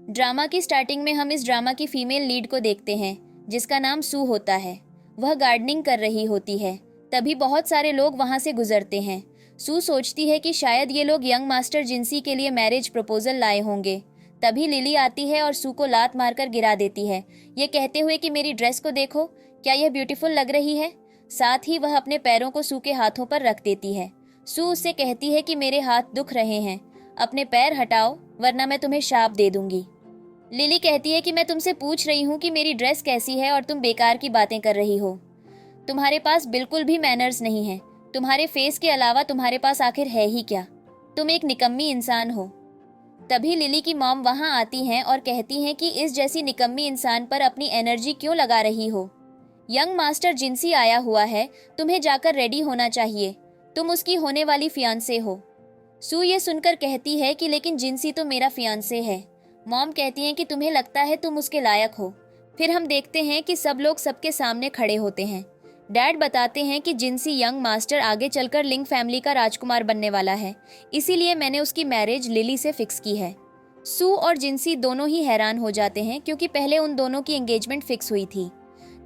Drama की starting में हम इस ड्रामा की फीमेल लीड को देखते हैं जिसका नाम सू होता है। वह गार्डनिंग कर रही होती है। तभी बहुत सारे लोग वहां से गुजरते हैं। सू सोचती है कि शायद ये लोग यंग मास्टर जिंसी के लिए मैरिज प्रपोजल लाए होंगे। तभी लिली आती है और सू को लात मारकर गिरा देती है, ये कहते हुए कि मेरी ड्रेस को देखो, क्या यह ब्यूटीफुल लग रही है। साथ ही वह अपने पैरों को सू के हाथों पर रख देती है। सू उससे कहती है कि मेरे हाथ दुख रहे हैं, अपने पैर हटाओ वरना मैं तुम्हें शाप दे दूंगी। लिली कहती है कि मैं तुमसे पूछ रही हूँ कि मेरी ड्रेस कैसी है और तुम बेकार की बातें कर रही हो। तुम्हारे पास बिल्कुल भी मैनर्स नहीं है। तुम्हारे फेस के अलावा तुम्हारे पास आखिर है ही क्या। तुम एक निकम्मी इंसान हो। तभी लिली की मॉम वहां आती हैं और कहती हैं कि इस जैसी निकम्मी इंसान पर अपनी एनर्जी क्यों लगा रही हो। यंग मास्टर जिंसी आया हुआ है, तुम्हें जाकर रेडी होना चाहिए, तुम उसकी होने वाली फियांसे हो। सू ये सुनकर कहती है कि लेकिन जिंसी तो मेरा फियांसे है। मॉम कहती हैं कि तुम्हें लगता है तुम उसके लायक हो। फिर हम देखते हैं कि सब लोग सबके सामने खड़े होते हैं। डैड बताते हैं कि जिंसी यंग मास्टर आगे चलकर लिंग फैमिली का राजकुमार बनने वाला है, इसीलिए मैंने उसकी मैरिज लिली से फिक्स की है। सू और जिंसी दोनों ही हैरान हो जाते हैं क्योंकि पहले उन दोनों की एंगेजमेंट फिक्स हुई थी,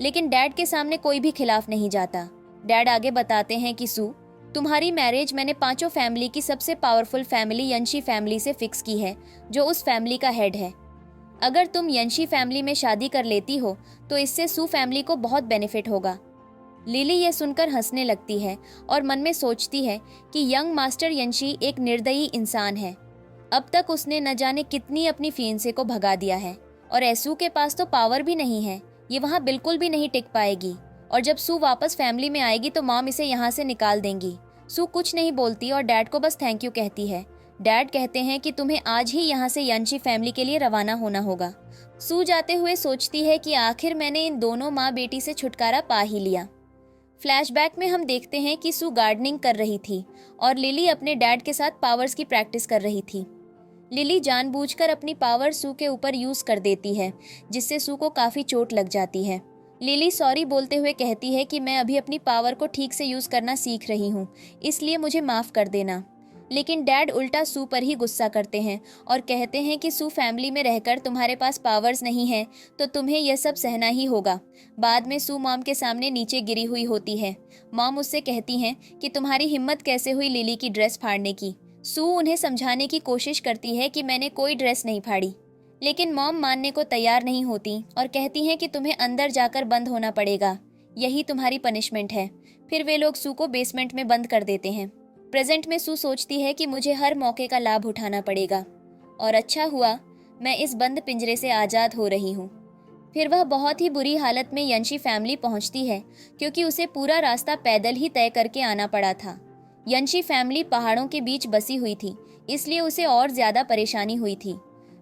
लेकिन डैड के सामने कोई भी खिलाफ नहीं जाता। डैड आगे बताते हैं कि सू, तुम्हारी मैरिज मैंने पांचों फैमिली की सबसे पावरफुल फैमिली यंशी फैमिली से फिक्स की है, जो उस फैमिली का हेड है। अगर तुम यंशी फैमिली में शादी कर लेती हो तो इससे सू फैमिली को बहुत बेनिफिट होगा। लिली ये सुनकर हंसने लगती है और मन में सोचती है कि यंग मास्टर यंशी एक निर्दयी इंसान है। अब तक उसने न जाने कितनी अपनी फियांसे को भगा दिया है और ऐसू के पास तो पावर भी नहीं है, ये वहाँ बिल्कुल भी नहीं टिक पाएगी और जब सू वापस फैमिली में आएगी तो मॉम इसे यहाँ से निकाल देंगी। सू कुछ नहीं बोलती और डैड को बस थैंक यू कहती है। डैड कहते हैं कि तुम्हें आज ही यहाँ से यंशी फैमिली के लिए रवाना होना होगा। सू जाते हुए सोचती है कि आखिर मैंने इन दोनों माँ बेटी से छुटकारा पा ही लिया। फ्लैशबैक में हम देखते हैं कि सू गार्डनिंग कर रही थी और लिली अपने डैड के साथ पावर्स की प्रैक्टिस कर रही थी। लिली जानबूझकर अपनी पावर सू के ऊपर यूज कर देती है, जिससे सू को काफी चोट लग जाती है। लिली सॉरी बोलते हुए कहती है कि मैं अभी अपनी पावर को ठीक से यूज करना सीख रही हूँ, इसलिए मुझे माफ कर देना। लेकिन डैड उल्टा सू पर ही गुस्सा करते हैं और कहते हैं कि सू फैमिली में रहकर तुम्हारे पास पावर्स नहीं है तो तुम्हें यह सब सहना ही होगा। बाद में सू मॉम के सामने नीचे गिरी हुई होती है। मॉम उससे कहती हैं कि तुम्हारी हिम्मत कैसे हुई लिली की ड्रेस फाड़ने की। सू उन्हें समझाने की कोशिश करती है कि मैंने कोई ड्रेस नहीं फाड़ी, लेकिन मॉम मानने को तैयार नहीं होती और कहती हैं कि तुम्हें अंदर जाकर बंद होना पड़ेगा, यही तुम्हारी पनिशमेंट है। फिर वे लोग सू को बेसमेंट में बंद कर देते हैं। प्रेजेंट में सू सोचती है कि मुझे हर मौके का लाभ उठाना पड़ेगा और अच्छा हुआ मैं इस बंद पिंजरे से आज़ाद हो रही हूँ। फिर वह बहुत ही बुरी हालत में यंशी फैमिली पहुँचती है क्योंकि उसे पूरा रास्ता पैदल ही तय करके आना पड़ा था। यंशी फैमिली पहाड़ों के बीच बसी हुई थी, इसलिए उसे और ज़्यादा परेशानी हुई थी।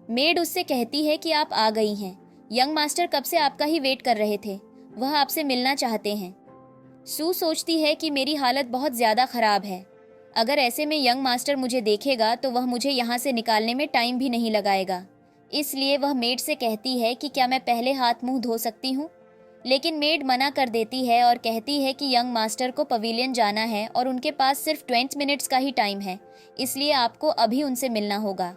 मेड उससे कहती है कि आप आ गई हैं, यंग मास्टर कब से आपका ही वेट कर रहे थे, वह आपसे मिलना चाहते हैं। सू सोचती है कि मेरी हालत बहुत ज़्यादा ख़राब है, अगर ऐसे में यंग मास्टर मुझे देखेगा तो वह मुझे यहाँ से निकालने में टाइम भी नहीं लगाएगा। इसलिए वह मेड से कहती है कि क्या मैं पहले हाथ मुंह धो सकती हूँ, लेकिन मेड मना कर देती है और कहती है कि यंग मास्टर को पवेलियन जाना है और उनके पास सिर्फ 20 मिनट्स का ही टाइम है, इसलिए आपको अभी उनसे मिलना होगा।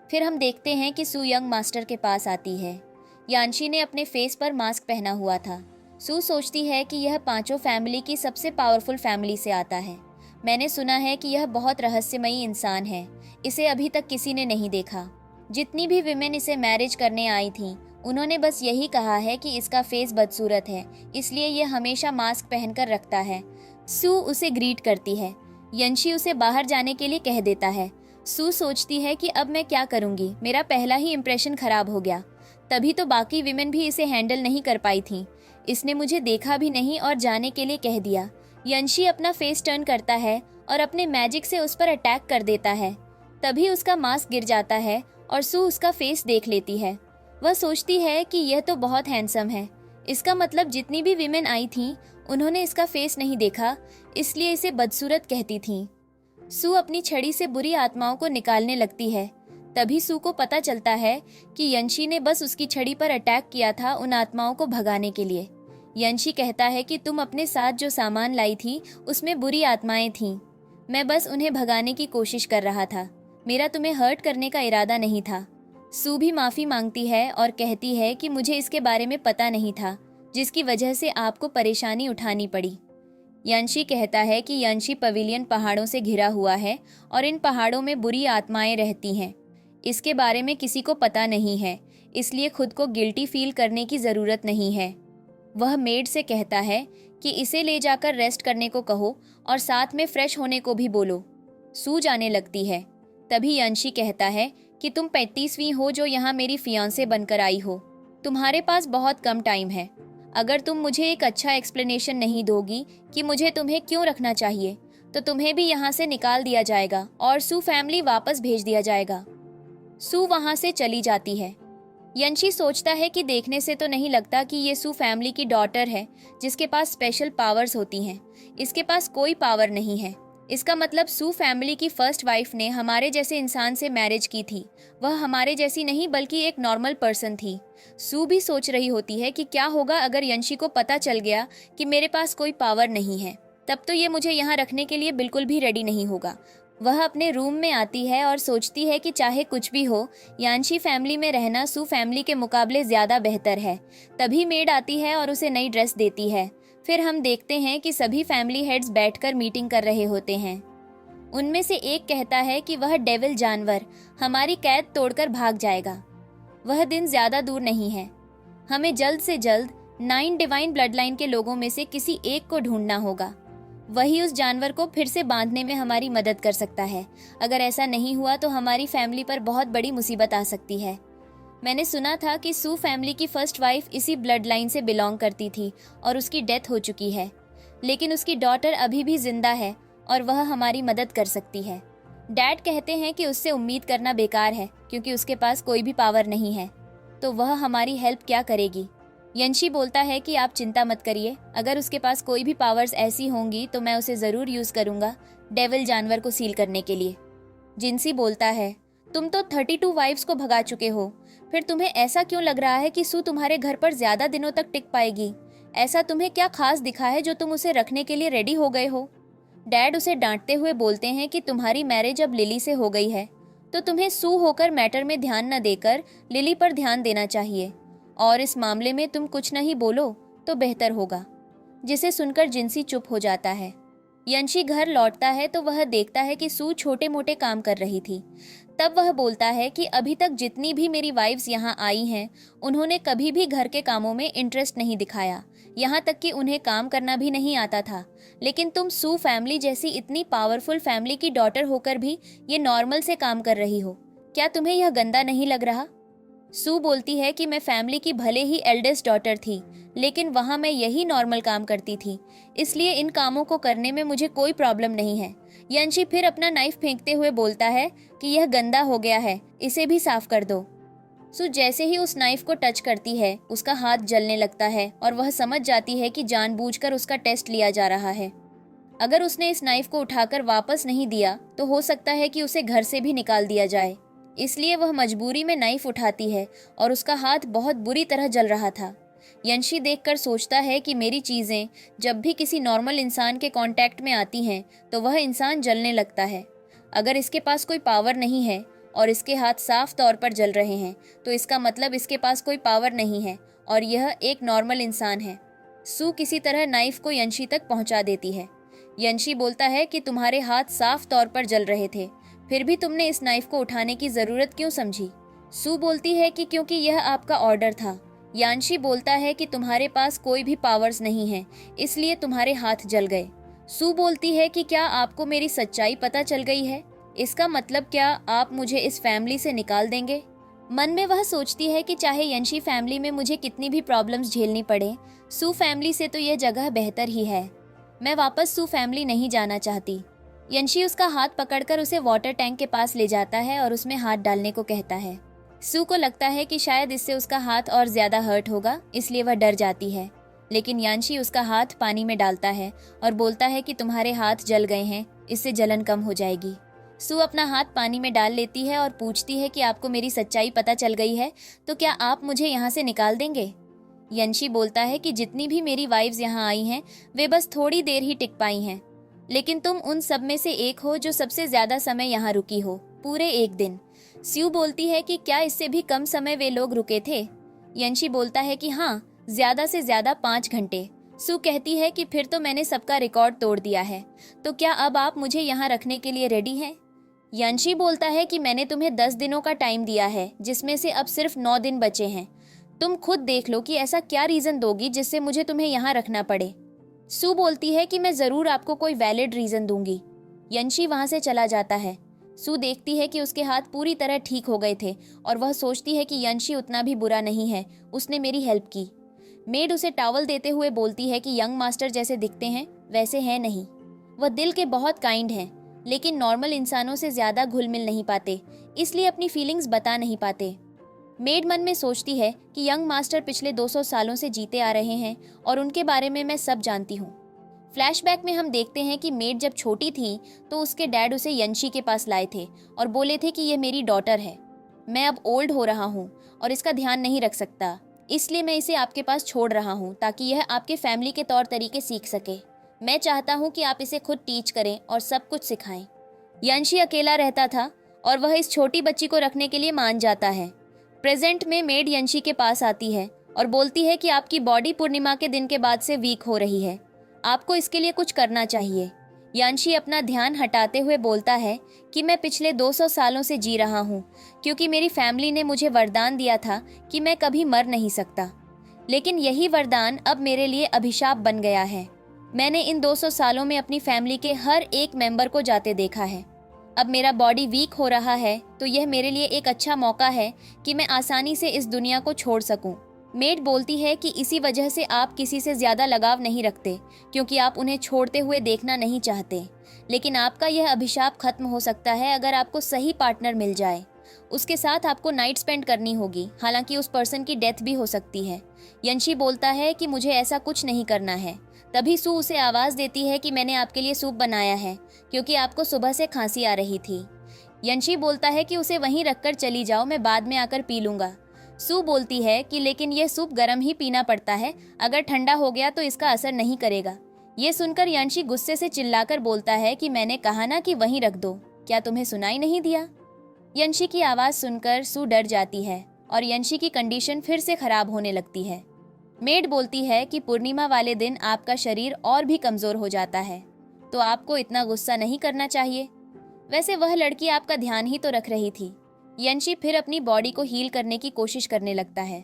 फिर हम देखते हैं कि सू यंग मास्टर के पास आती है। यांशी ने अपने फेस पर मास्क पहना हुआ था। सू सोचती है कि यह पांचों फैमिली की सबसे पावरफुल फैमिली से आता है। मैंने सुना है कि यह बहुत रहस्यमयी इंसान है, इसे अभी तक किसी ने नहीं देखा। जितनी भी विमेन इसे मैरिज करने आई थीं, उन्होंने बस यही कहा है कि इसका फेस बदसूरत है, इसलिए यह हमेशा मास्क पहनकर रखता है। सू उसे ग्रीट करती है। यंशी उसे बाहर जाने के लिए कह देता है। सू सोचती है कि अब मैं क्या करूंगी, मेरा पहला ही इंप्रेशन खराब हो गया। तभी तो बाकी विमेन भी इसे हैंडल नहीं कर पाई थीं। इसने मुझे देखा भी नहीं और जाने के लिए कह दिया। यंशी अपना फेस टर्न करता है और अपने मैजिक से उस पर अटैक कर देता है। तभी उसका मास्क गिर जाता है और सू उसका फेस देख लेती है। वह सोचती है कि यह तो बहुत हैंडसम है, इसका मतलब जितनी भी विमेन आई थीं, उन्होंने इसका फेस नहीं देखा, इसलिए इसे बदसूरत कहती थीं। सू अपनी छड़ी से बुरी आत्माओं को निकालने लगती है। तभी सू को पता चलता है कि यंशी ने बस उसकी छड़ी पर अटैक किया था उन आत्माओं को भगाने के लिए। यंशी कहता है कि तुम अपने साथ जो सामान लाई थी उसमें बुरी आत्माएं थीं, मैं बस उन्हें भगाने की कोशिश कर रहा था, मेरा तुम्हें हर्ट करने का इरादा नहीं था। सू भी माफ़ी मांगती है और कहती है कि मुझे इसके बारे में पता नहीं था, जिसकी वजह से आपको परेशानी उठानी पड़ी। यंशी कहता है कि यंशी पवेलियन पहाड़ों से घिरा हुआ है और इन पहाड़ों में बुरी आत्माएं रहती हैं। इसके बारे में किसी को पता नहीं है, इसलिए खुद को गिल्टी फील करने की ज़रूरत नहीं है। वह मेड से कहता है कि इसे ले जाकर रेस्ट करने को कहो और साथ में फ्रेश होने को भी बोलो। सू जाने लगती है। तभी यंशी कहता है कि तुम 35वीं हो जो यहाँ मेरी फियांसे बनकर आई हो। तुम्हारे पास बहुत कम टाइम है। अगर तुम मुझे एक अच्छा एक्सप्लेनेशन नहीं दोगी कि मुझे तुम्हें क्यों रखना चाहिए, तो तुम्हें भी यहाँ से निकाल दिया जाएगा और सू फैमिली वापस भेज दिया जाएगा। सू वहाँ से चली जाती है। यंशी सोचता है कि देखने से तो नहीं लगता कि ये सू फैमिली की डॉटर है जिसके पास स्पेशल पावर्स होती हैं। इसके पास कोई पावर नहीं है। इसका मतलब सू फैमिली की फर्स्ट वाइफ ने हमारे जैसे इंसान से मैरिज की थी। वह हमारे जैसी नहीं बल्कि एक नॉर्मल पर्सन थी। सू भी सोच रही होती है कि क्या होगा अगर यंशी को पता चल गया कि मेरे पास कोई पावर नहीं है। तब तो ये मुझे यहाँ रखने के लिए बिल्कुल भी रेडी नहीं होगा। वह अपने रूम में आती है और सोचती है कि चाहे कुछ भी हो, यांशी फैमिली में रहना सू फैमिली के मुकाबले ज़्यादा बेहतर है। तभी मेड आती है और उसे नई ड्रेस देती है। फिर हम देखते हैं कि सभी फैमिली हेड्स बैठकर मीटिंग कर रहे होते हैं। उनमें से एक कहता है कि वह डेविल जानवर हमारी कैद तोड़कर भाग जाएगा। वह दिन ज़्यादा दूर नहीं है। हमें जल्द से जल्द 9 डिवाइन ब्लड लाइन के लोगों में से किसी एक को ढूंढना होगा। वही उस जानवर को फिर से बांधने में हमारी मदद कर सकता है। अगर ऐसा नहीं हुआ तो हमारी फैमिली पर बहुत बड़ी मुसीबत आ सकती है। मैंने सुना था कि सू फैमिली की फर्स्ट वाइफ इसी ब्लड लाइन से बिलोंग करती थी और उसकी डेथ हो चुकी है, लेकिन उसकी डॉटर अभी भी जिंदा है और वह हमारी मदद कर सकती है। डैड कहते हैं कि उससे उम्मीद करना बेकार है क्योंकि उसके पास कोई भी पावर नहीं है, तो वह हमारी हेल्प क्या करेगी। यंशी बोलता है कि आप चिंता मत करिए, अगर उसके पास कोई भी पावर्स ऐसी होंगी तो मैं उसे ज़रूर यूज़ करूँगा डेविल जानवर को सील करने के लिए। जिनसी बोलता है, तुम तो 32 वाइफ्स को भगा चुके हो, फिर तुम्हें ऐसा क्यों लग रहा है कि सू तुम्हारे घर पर ज़्यादा दिनों तक टिक पाएगी। ऐसा तुम्हें क्या खास दिखा है जो तुम उसे रखने के लिए रेडी हो गए हो। डैड उसे डांटते हुए बोलते हैं कि तुम्हारी मैरिज अब लिली से हो गई है, तो तुम्हें सू होकर मैटर में ध्यान न देकर लिली पर ध्यान देना चाहिए, और इस मामले में तुम कुछ नहीं बोलो तो बेहतर होगा। जिसे सुनकर जिनसी चुप हो जाता है। यंशी घर लौटता है तो वह देखता है कि सू छोटे मोटे काम कर रही थी। तब वह बोलता है कि अभी तक जितनी भी मेरी वाइफ्स यहाँ आई हैं, उन्होंने कभी भी घर के कामों में इंटरेस्ट नहीं दिखाया, यहाँ तक कि उन्हें काम करना भी नहीं आता था। लेकिन तुम सू फैमिली जैसी इतनी पावरफुल फैमिली की डॉटर होकर भी ये नॉर्मल से काम कर रही हो। क्या तुम्हें यह गंदा नहीं लग रहा। सू बोलती है कि मैं फैमिली की भले ही एल्डेस्ट डॉटर थी, लेकिन वहाँ मैं यही नॉर्मल काम करती थी, इसलिए इन कामों को करने में मुझे कोई प्रॉब्लम नहीं है। यंशी फिर अपना नाइफ फेंकते हुए बोलता है कि यह गंदा हो गया है, इसे भी साफ कर दो। सू जैसे ही उस नाइफ को टच करती है, उसका हाथ जलने लगता है और वह समझ जाती है कि जानबूझकर उसका टेस्ट लिया जा रहा है। अगर उसने इस नाइफ को उठाकर वापस नहीं दिया तो हो सकता है कि उसे घर से भी निकाल दिया जाए, इसलिए वह मजबूरी में नाइफ उठाती है और उसका हाथ बहुत बुरी तरह जल रहा था। यंशी देखकर सोचता है कि मेरी चीज़ें जब भी किसी नॉर्मल इंसान के कांटेक्ट में आती हैं तो वह इंसान जलने लगता है। अगर इसके पास कोई पावर नहीं है और इसके हाथ साफ तौर पर जल रहे हैं तो इसका मतलब इसके पास कोई पावर नहीं है और यह एक नॉर्मल इंसान है। सू किसी तरह नाइफ को यंशी तक पहुंचा देती है। यंशी बोलता है कि तुम्हारे हाथ साफ तौर पर जल रहे थे, फिर भी तुमने इस नाइफ को उठाने की ज़रूरत क्यों समझी। सू बोलती है कि क्योंकि यह आपका ऑर्डर था। यांशी बोलता है कि तुम्हारे पास कोई भी पावर्स नहीं है, इसलिए तुम्हारे हाथ जल गए। सू बोलती है कि क्या आपको मेरी सच्चाई पता चल गई है। इसका मतलब क्या आप मुझे इस फैमिली से निकाल देंगे। मन में वह सोचती है कि चाहे यंशी फैमिली में मुझे कितनी भी प्रॉब्लम्स झेलनी पड़े, सू फैमिली से तो यह जगह बेहतर ही है। मैं वापस सू फैमिली नहीं जाना चाहती। यंशी उसका हाथ पकड़कर उसे वाटर टैंक के पास ले जाता है और उसमें हाथ डालने को कहता है। सू को लगता है कि शायद इससे उसका हाथ और ज्यादा हर्ट होगा, इसलिए वह डर जाती है। लेकिन यांशी उसका हाथ पानी में डालता है और बोलता है कि तुम्हारे हाथ जल गए हैं, इससे जलन कम हो जाएगी। सू अपना हाथ पानी में डाल लेती है और पूछती है कि आपको मेरी सच्चाई पता चल गई है, तो क्या आप मुझे यहाँ से निकाल देंगे। यंशी बोलता है कि जितनी भी मेरी वाइफ्स यहाँ आई हैं वे बस थोड़ी देर ही टिक पाई हैं, लेकिन तुम उन सब में से एक हो जो सबसे ज्यादा समय यहाँ रुकी हो, पूरे 1 दिन। स्यू बोलती है कि क्या इससे भी कम समय वे लोग रुके थे? यंशी बोलता है कि हाँ, ज्यादा से ज्यादा 5 घंटे। सू कहती है कि फिर तो मैंने सबका रिकॉर्ड तोड़ दिया है, तो क्या अब आप मुझे यहाँ रखने के लिए रेडी हैं? यंशी बोलता है कि मैंने तुम्हें 10 दिनों का टाइम दिया है, जिसमें से अब सिर्फ 9 दिन बचे हैं। तुम खुद देख लो कि ऐसा क्या रीजन दोगी जिससे मुझे तुम्हें यहाँ रखना पड़े। सू बोलती है कि मैं जरूर आपको कोई वैलिड रीजन दूंगी। यंशी वहां से चला जाता है। सू देखती है कि उसके हाथ पूरी तरह ठीक हो गए थे और वह सोचती है कि यंशी उतना भी बुरा नहीं है, उसने मेरी हेल्प की। मेड उसे टॉवल देते हुए बोलती है कि यंग मास्टर जैसे दिखते हैं वैसे हैं नहीं। वह दिल के बहुत काइंड हैं, लेकिन नॉर्मल इंसानों से ज्यादा घुल मिल नहीं पाते, इसलिए अपनी फीलिंग्स बता नहीं पाते। मेड मन में सोचती है कि यंग मास्टर पिछले 200 सालों से जीते आ रहे हैं और उनके बारे में मैं सब जानती हूँ। फ्लैशबैक में हम देखते हैं कि मेड जब छोटी थी तो उसके डैड उसे यंशी के पास लाए थे और बोले थे कि ये मेरी डॉटर है। मैं अब ओल्ड हो रहा हूँ और इसका ध्यान नहीं रख सकता, इसलिए मैं इसे आपके पास छोड़ रहा हूँ ताकि यह आपके फैमिली के तौर तरीके सीख सके। मैं चाहता हूँ कि आप इसे खुद टीच करें और सब कुछ सिखाएं। यंशी अकेला रहता था और वह इस छोटी बच्ची को रखने के लिए मान जाता है। प्रेजेंट में मेड यंशी के पास आती है और बोलती है कि आपकी बॉडी पूर्णिमा के दिन के बाद से वीक हो रही है, आपको इसके लिए कुछ करना चाहिए। यंशी अपना ध्यान हटाते हुए बोलता है कि मैं पिछले 200 सालों से जी रहा हूँ क्योंकि मेरी फैमिली ने मुझे वरदान दिया था कि मैं कभी मर नहीं सकता, लेकिन यही वरदान अब मेरे लिए अभिशाप बन गया है। मैंने इन 200 सालों में अपनी फैमिली के हर एक मेंबर को जाते देखा है। अब मेरा बॉडी वीक हो रहा है तो यह मेरे लिए एक अच्छा मौका है कि मैं आसानी से इस दुनिया को छोड़ सकूं। मेड बोलती है कि इसी वजह से आप किसी से ज्यादा लगाव नहीं रखते क्योंकि आप उन्हें छोड़ते हुए देखना नहीं चाहते, लेकिन आपका यह अभिशाप खत्म हो सकता है अगर आपको सही पार्टनर मिल जाए। उसके साथ आपको नाइट स्पेंड करनी होगी, हालांकि उस पर्सन की डेथ भी हो सकती है। यंशी बोलता है कि मुझे ऐसा कुछ नहीं करना है। तभी सू उसे आवाज देती है कि मैंने आपके लिए सूप बनाया है क्योंकि आपको सुबह से खांसी आ रही थी। यंशी बोलता है कि उसे वहीं रखकर चली जाओ, मैं बाद में आकर पी लूंगा। सू बोलती है कि लेकिन यह सूप गर्म ही पीना पड़ता है, अगर ठंडा हो गया तो इसका असर नहीं करेगा। ये सुनकर यंशी गुस्से से चिल्लाकर बोलता है कि मैंने कहा ना कि वहीं रख दो, क्या तुम्हें सुनाई नहीं दिया? यंशी की आवाज सुनकर सू डर जाती है और यंशी की कंडीशन फिर से खराब होने लगती है। मेड बोलती है कि पूर्णिमा वाले दिन आपका शरीर और भी कमजोर हो जाता है, तो आपको इतना गुस्सा नहीं करना चाहिए। वैसे वह लड़की आपका ध्यान ही तो रख रही थी। यंशी फिर अपनी बॉडी को हील करने की कोशिश करने लगता है।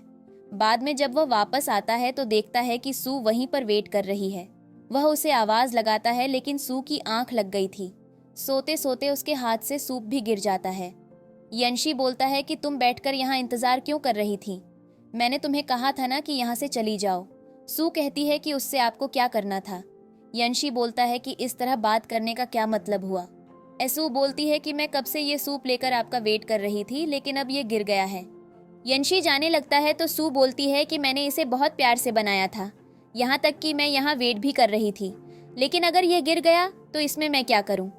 बाद में जब वह वापस आता है तो देखता है कि सू वहीं पर वेट कर रही है। वह उसे आवाज लगाता है लेकिन सू की आंख लग गई थी। सोते सोते उसके हाथ से सूप भी गिर जाता है। यंशी बोलता है कि तुम बैठकर यहाँ इंतजार क्यों कर रही थी? मैंने तुम्हें कहा था ना कि यहाँ से चली जाओ। सू कहती है कि उससे आपको क्या करना था? यंशी बोलता है कि इस तरह बात करने का क्या मतलब हुआ? एसू बोलती है कि मैं कब से ये सूप लेकर आपका वेट कर रही थी, लेकिन अब ये गिर गया है। यंशी जाने लगता है तो सू बोलती है कि मैंने इसे बहुत प्यार से बनाया था, यहाँ तक कि मैं यहाँ वेट भी कर रही थी, लेकिन अगर ये गिर गया तो इसमें मैं क्या करूँ?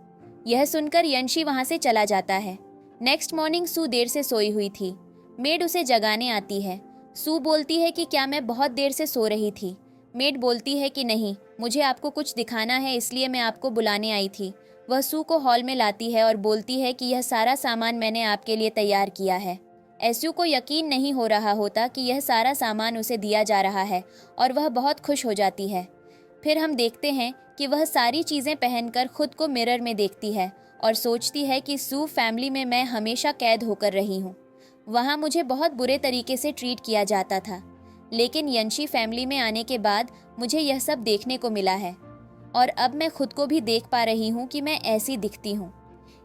यह सुनकर यंशी वहाँ से चला जाता है। नेक्स्ट मॉर्निंग सू देर से सोई हुई थी। मेड उसे जगाने आती है। सू बोलती है कि क्या मैं बहुत देर से सो रही थी? मेड बोलती है कि नहीं, मुझे आपको कुछ दिखाना है इसलिए मैं आपको बुलाने आई थी। वह सू को हॉल में लाती है और बोलती है कि यह सारा सामान मैंने आपके लिए तैयार किया है। एसू को यकीन नहीं हो रहा होता कि यह सारा सामान उसे दिया जा रहा है और वह बहुत खुश हो जाती है। फिर हम देखते हैं कि वह सारी चीज़ें पहनकर खुद को मिरर में देखती है और सोचती है कि सू फैमिली में मैं हमेशा कैद होकर रही हूँ। वहाँ मुझे बहुत बुरे तरीके से ट्रीट किया जाता था, लेकिन यंशी फैमिली में आने के बाद मुझे यह सब देखने को मिला है और अब मैं खुद को भी देख पा रही हूँ कि मैं ऐसी दिखती हूँ।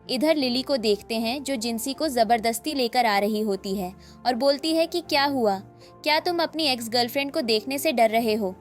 इधर लिली को देखते हैं जो जिंसी को ज़बरदस्ती लेकर आ रही होती है और बोलती है कि क्या हुआ, क्या तुम अपनी एक्स गर्लफ्रेंड को देखने से डर रहे हो?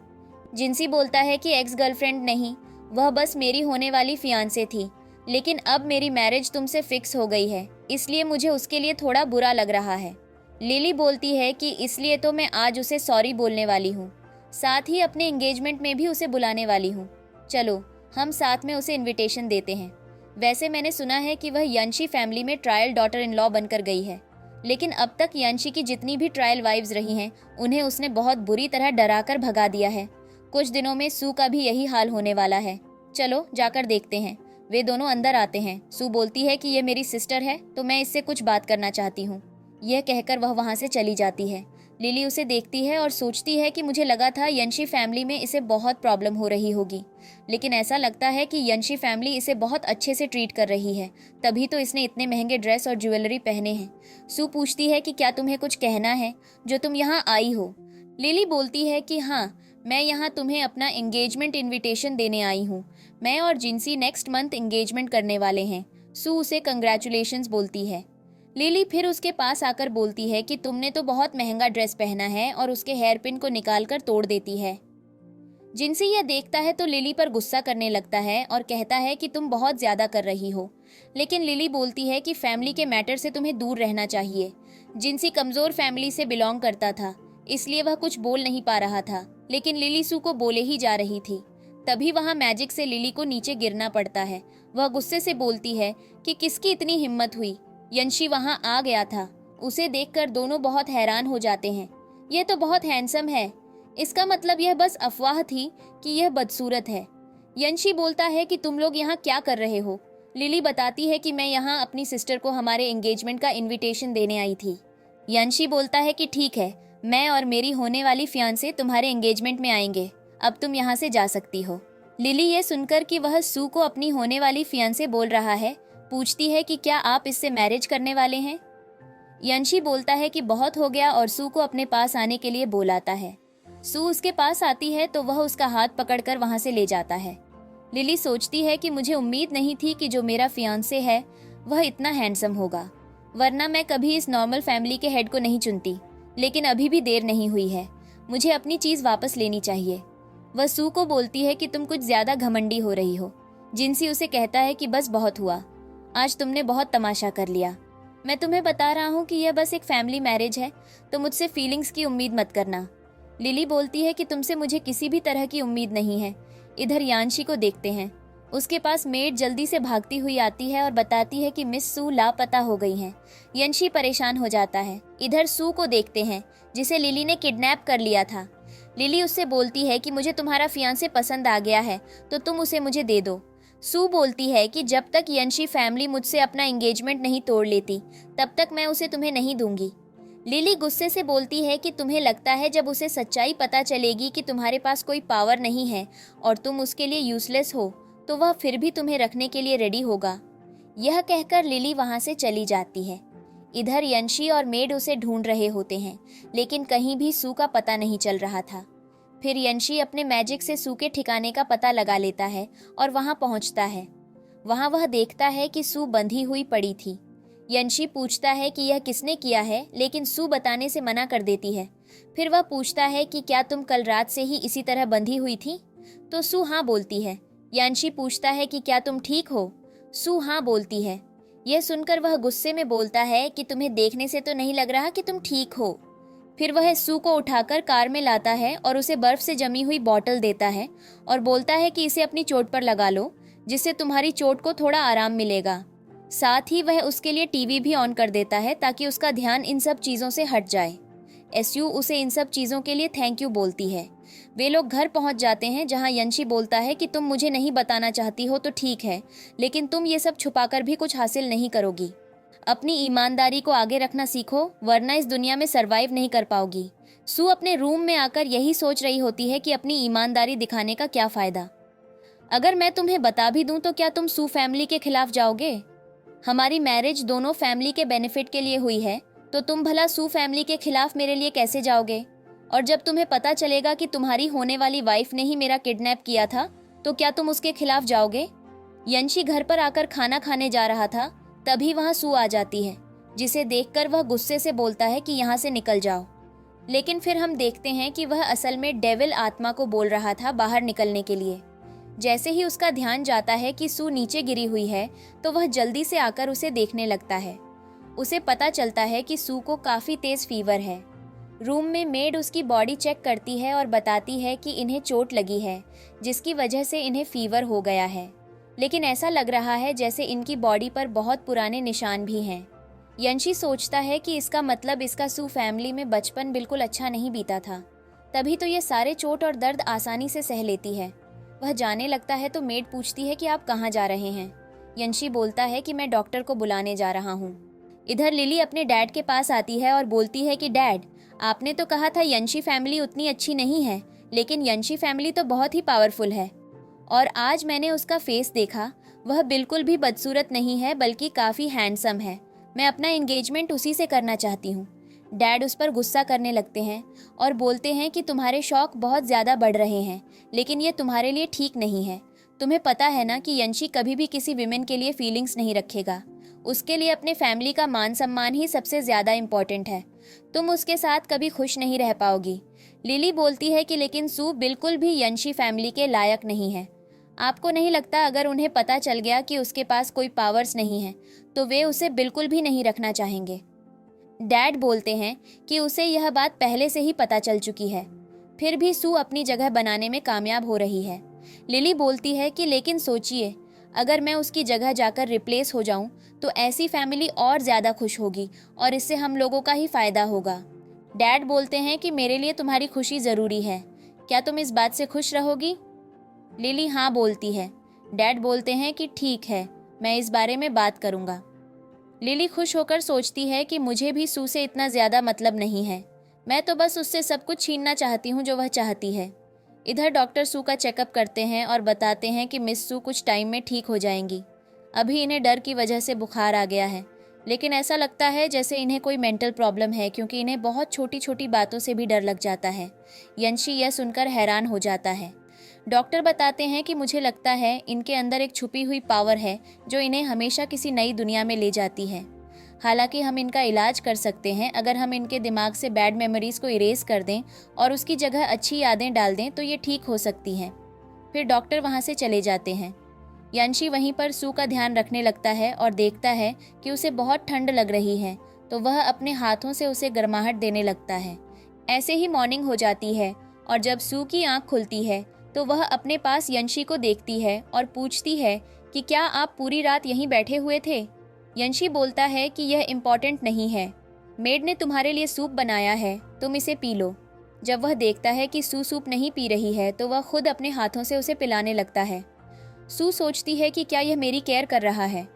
जिंसी बोलता है कि एक्स गर्लफ्रेंड नहीं, वह बस मेरी होने वाली फियांसे थी, लेकिन अब मेरी मैरिज तुमसे फिक्स हो गई है, इसलिए मुझे उसके लिए थोड़ा बुरा लग रहा है। लिली बोलती है कि इसलिए तो मैं आज उसे सॉरी बोलने वाली हूँ, साथ ही अपने एंगेजमेंट में भी उसे बुलाने वाली हूँ। चलो हम साथ में उसे इनविटेशन देते हैं। वैसे मैंने सुना है कि वह यंशी फैमिली में ट्रायल डॉटर इन लॉ बनकर गई है, लेकिन अब तक यंशी की जितनी भी ट्रायल वाइव्स रही हैं उन्हें उसने बहुत बुरी तरह डराकर भगा दिया है। कुछ दिनों में सू का भी यही हाल होने वाला है। चलो जाकर देखते हैं। वे दोनों अंदर आते हैं। सू बोलती है कि ये मेरी सिस्टर है तो मैं इससे कुछ बात करना चाहती हूँ। यह कहकर वह वहाँ से चली जाती है। लिली उसे देखती है और सोचती है कि मुझे लगा था यंशी फैमिली में इसे बहुत प्रॉब्लम हो रही होगी, लेकिन ऐसा लगता है कि यंशी फैमिली इसे बहुत अच्छे से ट्रीट कर रही है, तभी तो इसने इतने महंगे ड्रेस और ज्वेलरी पहने हैं। सू पूछती है कि क्या तुम्हें कुछ कहना है जो तुम यहाँ आई हो। लिली बोलती है कि हाँ, मैं यहाँ तुम्हें अपना एंगेजमेंट इन्विटेशन देने आई हूँ। मैं और जिनसी नेक्स्ट मंथ एंगेजमेंट करने वाले हैं। सू उसे कंग्रेचुलेशंस बोलती है। लिली फिर उसके पास आकर बोलती है कि तुमने तो बहुत महंगा ड्रेस पहना है और उसके हेयर पिन को निकालकर तोड़ देती है। जिनसी यह देखता है तो लिली पर गुस्सा करने लगता है और कहता है कि तुम बहुत ज्यादा कर रही हो, लेकिन लिली बोलती है कि फैमिली के मैटर से तुम्हें दूर रहना चाहिए। जिनसी कमजोर फैमिली से बिलोंग करता था, इसलिए वह कुछ बोल नहीं पा रहा था, लेकिन लिली सू को बोले ही जा रही थी। तभी वहां मैजिक से लिली को नीचे गिरना पड़ता है। वह गुस्से से बोलती है कि किसकी इतनी हिम्मत हुई, यंशी वहां आ गया था। उसे देखकर दोनों बहुत हैरान हो जाते हैं। यह तो बहुत हैंडसम है, इसका मतलब यह बस अफवाह थी कि यह बदसूरत है। यंशी बोलता है कि तुम लोग यहाँ क्या कर रहे हो। लिली बताती है कि मैं यहाँ अपनी सिस्टर को हमारे एंगेजमेंट का इनविटेशन देने आई थी। यंशी बोलता है कि ठीक है, मैं और मेरी होने वाली फियांसे तुम्हारे एंगेजमेंट में आएंगे, अब तुम यहाँ से जा सकती हो। लिली ये सुनकर कि वह सू को अपनी होने वाली फियांसे बोल रहा है, पूछती है कि क्या आप इससे मैरिज करने वाले हैं। यंशी बोलता है कि बहुत हो गया और सू को अपने पास आने के लिए बुलाता है। सू उसके पास आती है तो वह उसका हाथ पकड़कर वहां से ले जाता है। लिली सोचती है कि मुझे उम्मीद नहीं थी कि जो मेरा फियांसे है वह इतना हैंडसम होगा, वरना मैं कभी इस नॉर्मल फैमिली के हेड को नहीं चुनती। लेकिन अभी भी देर नहीं हुई है, मुझे अपनी चीज वापस लेनी चाहिए। वह सू को बोलती है कि तुम कुछ ज्यादा घमंडी हो रही हो। जिनसी उसे कहता है कि बस बहुत हुआ, आज तुमने बहुत तमाशा कर लिया। मैं तुम्हें बता रहा हूँ कि यह बस एक फैमिली मैरिज है, तो मुझसे फीलिंग्स की उम्मीद मत करना। लिली बोलती है कि तुमसे मुझे किसी भी तरह की उम्मीद नहीं है। इधर यांशी को देखते हैं। उसके पास मेड जल्दी से भागती हुई आती है और बताती है कि मिस सू लापता हो गई हैं। यंशी परेशान हो जाता है। इधर सू को देखते हैं, जिसे लिली ने किडनैप कर लिया था। लिली उससे बोलती है कि मुझे तुम्हारा फियांसे पसंद आ गया है, तो तुम उसे मुझे दे दो। सू बोलती है कि जब तक यंशी फैमिली मुझसे अपना एंगेजमेंट नहीं तोड़ लेती, तब तक मैं उसे तुम्हें नहीं दूंगी। लिली गुस्से से बोलती है कि तुम्हें लगता है जब उसे सच्चाई पता चलेगी कि तुम्हारे पास कोई पावर नहीं है और तुम उसके लिए यूजलेस हो, तो वह फिर भी तुम्हें रखने के लिए रेडी होगा। यह कहकर लिली वहां से चली जाती है। इधर यंशी और मेड उसे ढूंढ रहे होते हैं, लेकिन कहीं भी सू का पता नहीं चल रहा था। फिर यंशी अपने मैजिक से सू के ठिकाने का पता लगा लेता है और वहां पहुंचता है। वहां वह देखता है कि सू बंधी हुई पड़ी थी। यंशी पूछता है कि यह किसने किया है, लेकिन सू बताने से मना कर देती है। फिर वह पूछता है कि क्या तुम कल रात से ही इसी तरह बंधी हुई थी, तो सू हाँ बोलती है। यंशी पूछता है कि क्या तुम ठीक हो, सू हाँ बोलती है। यह सुनकर वह गुस्से में बोलता है कि तुम्हें देखने से तो नहीं लग रहा कि तुम ठीक हो। फिर वह सू को उठाकर कार में लाता है और उसे बर्फ से जमी हुई बोतल देता है और बोलता है कि इसे अपनी चोट पर लगा लो, जिससे तुम्हारी चोट को थोड़ा आराम मिलेगा। साथ ही वह उसके लिए टीवी भी ऑन कर देता है ताकि उसका ध्यान इन सब चीज़ों से हट जाए। एसयू उसे इन सब चीज़ों के लिए थैंक यू बोलती है। वे लोग घर पहुंच जाते हैं, जहां यंशी बोलता है कि तुम मुझे नहीं बताना चाहती हो तो ठीक है, लेकिन तुम ये सब छुपाकर भी कुछ हासिल नहीं करोगी। अपनी ईमानदारी को आगे रखना सीखो, वरना इस दुनिया में सरवाइव नहीं कर पाओगी। सू अपने रूम में आकर यही सोच रही होती है कि अपनी ईमानदारी दिखाने का क्या फ़ायदा। अगर मैं तुम्हें बता भी दूं तो क्या तुम सू फैमिली के खिलाफ जाओगे? हमारी मैरिज दोनों फैमिली के बेनिफिट के लिए हुई है, तो तुम भला सू फैमिली के खिलाफ मेरे लिए कैसे जाओगे? और जब तुम्हें पता चलेगा कि तुम्हारी होने वाली वाइफ ने ही मेरा किडनैप किया था, तो क्या तुम उसके खिलाफ जाओगे? यंशी घर पर आकर खाना खाने जा रहा था, तभी वहां सू आ जाती है, जिसे देखकर वह गुस्से से बोलता है कि यहाँ से निकल जाओ। लेकिन फिर हम देखते हैं कि वह असल में डेविल आत्मा को बोल रहा था बाहर निकलने के लिए। जैसे ही उसका ध्यान जाता है कि सू नीचे गिरी हुई है, तो वह जल्दी से आकर उसे देखने लगता है। उसे पता चलता है कि सू को काफी तेज फीवर है। रूम में मेड उसकी बॉडी चेक करती है और बताती है कि इन्हें चोट लगी है, जिसकी वजह से इन्हें फीवर हो गया है। लेकिन ऐसा लग रहा है जैसे इनकी बॉडी पर बहुत पुराने निशान भी हैं। यंशी सोचता है कि इसका मतलब इसका सू फैमिली में बचपन बिल्कुल अच्छा नहीं बीता था, तभी तो ये सारे चोट और दर्द आसानी से सह लेती है। वह जाने लगता है तो मेड पूछती है कि आप कहाँ जा रहे हैं। यंशी बोलता है कि मैं डॉक्टर को बुलाने जा रहा हूँ। इधर लिली अपने डैड के पास आती है और बोलती है कि डैड, आपने तो कहा था यंशी फैमिली उतनी अच्छी नहीं है, लेकिन यंशी फैमिली तो बहुत ही पावरफुल है। और आज मैंने उसका फेस देखा, वह बिल्कुल भी बदसूरत नहीं है बल्कि काफ़ी हैंडसम है। मैं अपना एंगेजमेंट उसी से करना चाहती हूँ। डैड उस पर गुस्सा करने लगते हैं और बोलते हैं कि तुम्हारे शौक बहुत ज़्यादा बढ़ रहे हैं, लेकिन ये तुम्हारे लिए ठीक नहीं है। तुम्हें पता है ना कि यंशी कभी भी किसी विमेन के लिए फीलिंग्स नहीं रखेगा। उसके लिए अपने फैमिली का मान सम्मान ही सबसे ज़्यादा इम्पॉर्टेंट है। तुम उसके साथ कभी खुश नहीं रह पाओगी। लिली बोलती है कि लेकिन सू बिल्कुल भी यंशी फैमिली के लायक नहीं है। आपको नहीं लगता अगर उन्हें पता चल गया कि उसके पास कोई पावर्स नहीं है तो वे उसे बिल्कुल भी नहीं रखना चाहेंगे। डैड बोलते हैं कि उसे यह बात पहले से ही पता चल चुकी है, फिर भी सू अपनी जगह बनाने में कामयाब हो रही है। लिली बोलती है कि लेकिन सोचिए, अगर मैं उसकी जगह जाकर रिप्लेस हो जाऊं तो ऐसी फैमिली और ज़्यादा खुश होगी और इससे हम लोगों का ही फ़ायदा होगा। डैड बोलते हैं कि मेरे लिए तुम्हारी खुशी ज़रूरी है, क्या तुम इस बात से खुश रहोगी? लिली हाँ बोलती है। डैड बोलते हैं कि ठीक है, मैं इस बारे में बात करूँगा। लिली खुश होकर सोचती है कि मुझे भी सू से इतना ज़्यादा मतलब नहीं है, मैं तो बस उससे सब कुछ छीनना चाहती हूँ जो वह चाहती है। इधर डॉक्टर सू का चेकअप करते हैं और बताते हैं कि मिस सू कुछ टाइम में ठीक हो जाएंगी। अभी इन्हें डर की वजह से बुखार आ गया है, लेकिन ऐसा लगता है जैसे इन्हें कोई मेंटल प्रॉब्लम है, क्योंकि इन्हें बहुत छोटी छोटी बातों से भी डर लग जाता है। यंशी यह सुनकर हैरान हो जाता है। डॉक्टर बताते हैं कि मुझे लगता है इनके अंदर एक छुपी हुई पावर है जो इन्हें हमेशा किसी नई दुनिया में ले जाती है। हालांकि हम इनका इलाज कर सकते हैं, अगर हम इनके दिमाग से बैड मेमोरीज को इरेज कर दें और उसकी जगह अच्छी यादें डाल दें तो ये ठीक हो सकती हैं। फिर डॉक्टर वहाँ से चले जाते हैं। यंशी वहीं पर सू का ध्यान रखने लगता है और देखता है कि उसे बहुत ठंड लग रही है, तो वह अपने हाथों से उसे गर्माहट देने लगता है। ऐसे ही मॉर्निंग हो जाती है और जब सू की आँख खुलती है तो वह अपने पास यंशी को देखती है और पूछती है कि क्या आप पूरी रात यहीं बैठे हुए थे? यंशी बोलता है कि यह इम्पॉर्टेंट नहीं है, मेड ने तुम्हारे लिए सूप बनाया है, तुम इसे पी लो। जब वह देखता है कि सू सूप नहीं पी रही है तो वह खुद अपने हाथों से उसे पिलाने लगता है। सू सोचती है कि क्या यह मेरी केयर कर रहा है।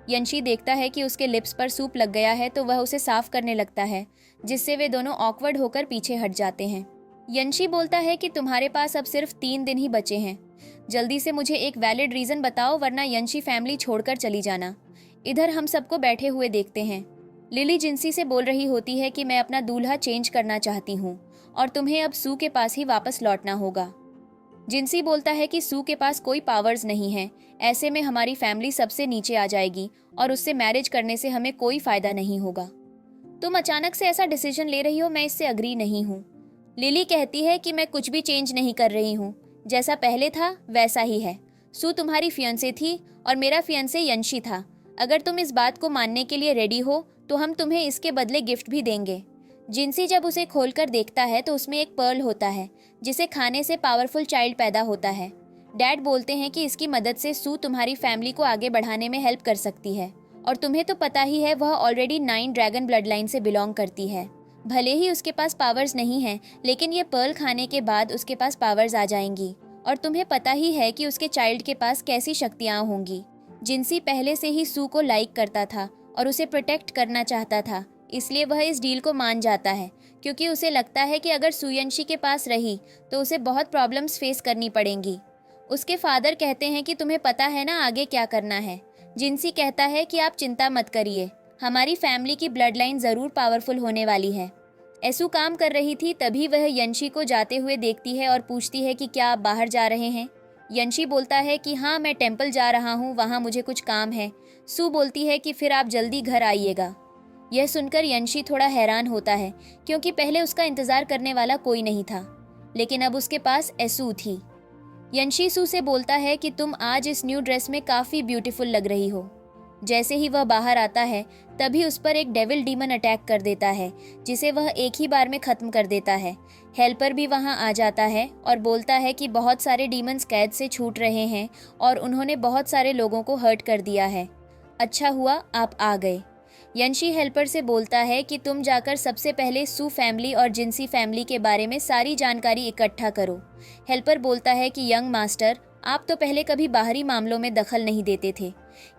यंशी देखता है कि उसके लिप्स पर सूप लग गया है तो वह उसे साफ करने लगता है, जिससे वे दोनों ऑकवर्ड होकर पीछे हट जाते हैं। यंशी बोलता है कि तुम्हारे पास अब सिर्फ 3 दिन ही बचे हैं, जल्दी से मुझे एक वैलिड रीज़न बताओ वरना यंशी फैमिली छोड़कर चली जाना। इधर हम सबको बैठे हुए देखते हैं। लिली जिंसी से बोल रही होती है कि मैं अपना दूल्हा चेंज करना चाहती हूँ और तुम्हें अब सू के पास ही वापस लौटना होगा। जिंसी बोलता है कि सू के पास कोई पावर्स नहीं है, ऐसे में हमारी फैमिली सबसे नीचे आ जाएगी और उससे मैरिज करने से हमें कोई फ़ायदा नहीं होगा। तुम अचानक से ऐसा डिसीजन ले रही हो, मैं इससे अग्री नहीं हूँ। लिली कहती है कि मैं कुछ भी चेंज नहीं कर रही हूँ, जैसा पहले था वैसा ही है। सू तुम्हारी फियांसे थी और मेरा फियांसे यंशी था। अगर तुम इस बात को मानने के लिए रेडी हो तो हम तुम्हें इसके बदले गिफ्ट भी देंगे। जिंसी जब उसे खोलकर देखता है तो उसमें एक पर्ल होता है जिसे खाने से पावरफुल चाइल्ड पैदा होता है। डैड बोलते हैं कि इसकी मदद से सू तुम्हारी फैमिली को आगे बढ़ाने में हेल्प कर सकती है और तुम्हें तो पता ही है वह ऑलरेडी 9 ड्रैगन ब्लड लाइन से बिलोंग करती है। भले ही उसके पास पावर्स नहीं हैं, लेकिन ये पर्ल खाने के बाद उसके पास पावर्स आ जाएंगी और तुम्हें पता ही है कि उसके चाइल्ड के पास कैसी शक्तियाँ होंगी। जिंसी पहले से ही सू को लाइक करता था और उसे प्रोटेक्ट करना चाहता था, इसलिए वह इस डील को मान जाता है, क्योंकि उसे लगता है कि अगर सू यंशी के पास रही तो उसे बहुत प्रॉब्लम्स फेस करनी पड़ेंगी। उसके फादर कहते हैं कि तुम्हें पता है ना आगे क्या करना है। जिंसी कहता है कि आप चिंता मत करिए, हमारी फैमिली की ब्लड लाइन ज़रूर पावरफुल होने वाली है। ऐसू काम कर रही थी तभी वह यंशी को जाते हुए देखती है और पूछती है कि क्या आप बाहर जा रहे हैं। यंशी बोलता है कि हाँ, मैं टेंपल जा रहा हूँ, वहाँ मुझे कुछ काम है। सू बोलती है कि फिर आप जल्दी घर आइएगा। यह सुनकर यंशी थोड़ा हैरान होता है, क्योंकि पहले उसका इंतज़ार करने वाला कोई नहीं था, लेकिन अब उसके पास एसू थी। यंशी सू से बोलता है कि तुम आज इस न्यू ड्रेस में काफ़ी ब्यूटीफुल लग रही हो। जैसे ही वह बाहर आता है तभी उस पर एक डेविल डीमन अटैक कर देता है, जिसे वह एक ही बार में ख़त्म कर देता है। हेल्पर भी वहां आ जाता है और बोलता है कि बहुत सारे डीमंस कैद से छूट रहे हैं और उन्होंने बहुत सारे लोगों को हर्ट कर दिया है। अच्छा हुआ आप आ गए। यंशी हेल्पर से बोलता है कि तुम जाकर सबसे पहले सू फैमिली और जिंसी फैमिली के बारे में सारी जानकारी इकट्ठा करो। हेल्पर बोलता है कि यंग मास्टर, आप तो पहले कभी बाहरी मामलों में दखल नहीं देते थे।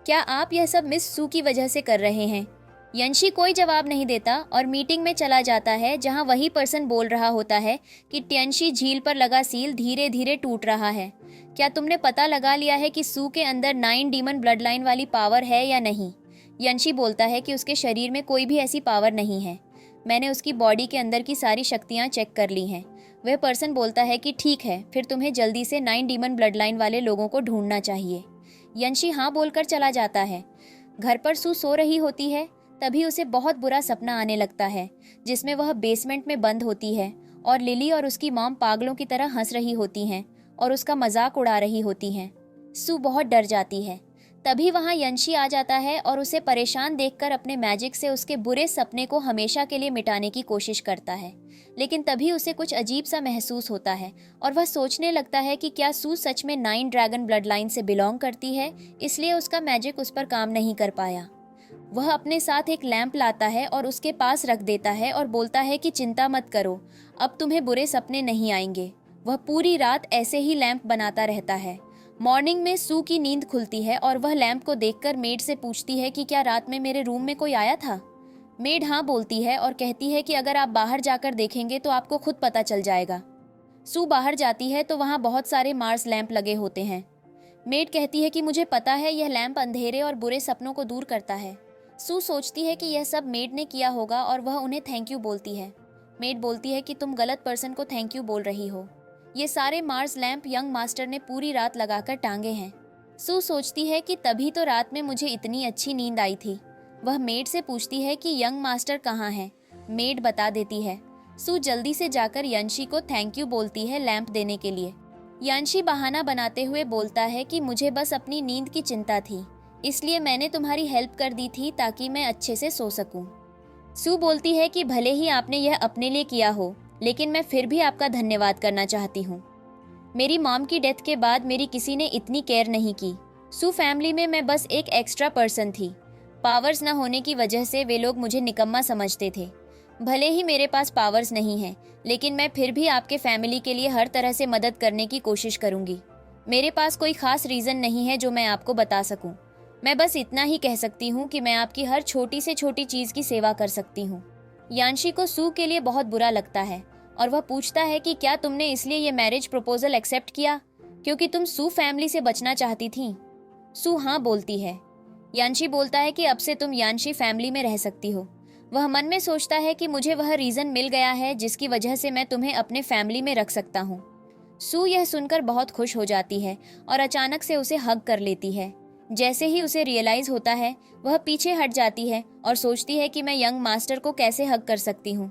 क्या आप यह सब मिस सू की वजह से कर रहे हैं? यंशी कोई जवाब नहीं देता और मीटिंग में चला जाता है, जहां वही पर्सन बोल रहा होता है कि ट्यंशी झील पर लगा सील धीरे धीरे टूट रहा है। क्या तुमने पता लगा लिया है कि सू के अंदर 9 डीमन ब्लड लाइन वाली पावर है या नहीं? यंशी बोलता है कि उसके शरीर में कोई भी ऐसी पावर नहीं है। मैंने उसकी बॉडी के अंदर की सारी शक्तियाँ चेक कर ली हैं। वह पर्सन बोलता है कि ठीक है, फिर तुम्हें जल्दी से 9 डीमन ब्लड लाइन वाले लोगों को ढूंढना चाहिए। यंशी हाँ बोलकर चला जाता है। घर पर सू सो रही होती है, तभी उसे बहुत बुरा सपना आने लगता है, जिसमें वह बेसमेंट में बंद होती है और लिली और उसकी मॉम पागलों की तरह हंस रही होती हैं और उसका मजाक उड़ा रही होती हैं। सू बहुत डर जाती है। तभी वहाँ यंशी आ जाता है और उसे परेशान देखकर अपने मैजिक से उसके बुरे सपने को हमेशा के लिए मिटाने की कोशिश करता है। लेकिन तभी उसे कुछ अजीब सा महसूस होता है और वह सोचने लगता है कि क्या सू सच में 9 ड्रैगन ब्लड लाइन से बिलोंग करती है, इसलिए उसका मैजिक उस पर काम नहीं कर पाया। वह अपने साथ एक लैंप लाता है और उसके पास रख देता है और बोलता है कि चिंता मत करो, अब तुम्हें बुरे सपने नहीं आएंगे। वह पूरी रात ऐसे ही लैंप बनाता रहता है। मॉर्निंग में सू की नींद खुलती है और वह लैंप को देखकर मेड से पूछती है कि क्या रात में मेरे रूम में कोई आया था। मेड हाँ बोलती है और कहती है कि अगर आप बाहर जाकर देखेंगे तो आपको खुद पता चल जाएगा। सू बाहर जाती है तो वहाँ बहुत सारे मार्स लैंप लगे होते हैं। मेड कहती है कि मुझे पता है यह लैंप अंधेरे और बुरे सपनों को दूर करता है। सू सोचती है कि यह सब मेड ने किया होगा और वह उन्हें थैंक यू बोलती है। मेड बोलती है कि तुम गलत पर्सन को थैंक यू बोल रही हो। ये सारे मार्स लैंप यंग मास्टर ने पूरी रात लगाकर टांगे हैं। सू सोचती है कि तभी तो रात में मुझे इतनी अच्छी नींद आई थी। वह मेड से पूछती है कि यंग मास्टर कहाँ है। मेड बता देती है। सू जल्दी से जाकर यंशी को थैंक यू बोलती है लैंप देने के लिए। यंशी बहाना बनाते हुए बोलता है कि मुझे बस अपनी नींद की चिंता थी, इसलिए मैंने तुम्हारी हेल्प कर दी थी ताकि मैं अच्छे से सो सकूं। सू बोलती है कि भले ही आपने यह अपने लिए किया हो, लेकिन मैं फिर भी आपका धन्यवाद करना चाहती हूँ। मेरी मॉम की डेथ के बाद मेरी किसी ने इतनी केयर नहीं की। सू फैमिली में मैं बस एक एक्स्ट्रा पर्सन थी। पावर्स न होने की वजह से वे लोग मुझे निकम्मा समझते थे। भले ही मेरे पास पावर्स नहीं हैं, लेकिन मैं फिर भी आपके फैमिली के लिए हर तरह से मदद करने की कोशिश करूंगी। मेरे पास कोई खास रीज़न नहीं है जो मैं आपको बता सकूं। मैं बस इतना ही कह सकती हूँ कि मैं आपकी हर छोटी से छोटी चीज़ की सेवा कर सकती हूँ। यांशी को सू के लिए बहुत बुरा लगता है और वह पूछता है कि क्या तुमने इसलिए ये मैरिज प्रपोजल एक्सेप्ट किया क्योंकि तुम सू फैमिली से बचना चाहती थी? सू हाँ बोलती है। यांशी बोलता है कि अब से तुम यांशी फैमिली में रह सकती हो। वह मन में सोचता है कि मुझे वह रीज़न मिल गया है जिसकी वजह से मैं तुम्हें अपने फैमिली में रख सकता हूँ। सू यह सुनकर बहुत खुश हो जाती है और अचानक से उसे हग कर लेती है। जैसे ही उसे रियलाइज होता है, वह पीछे हट जाती है और सोचती है कि मैं यंग मास्टर को कैसे हग कर सकती हूँ।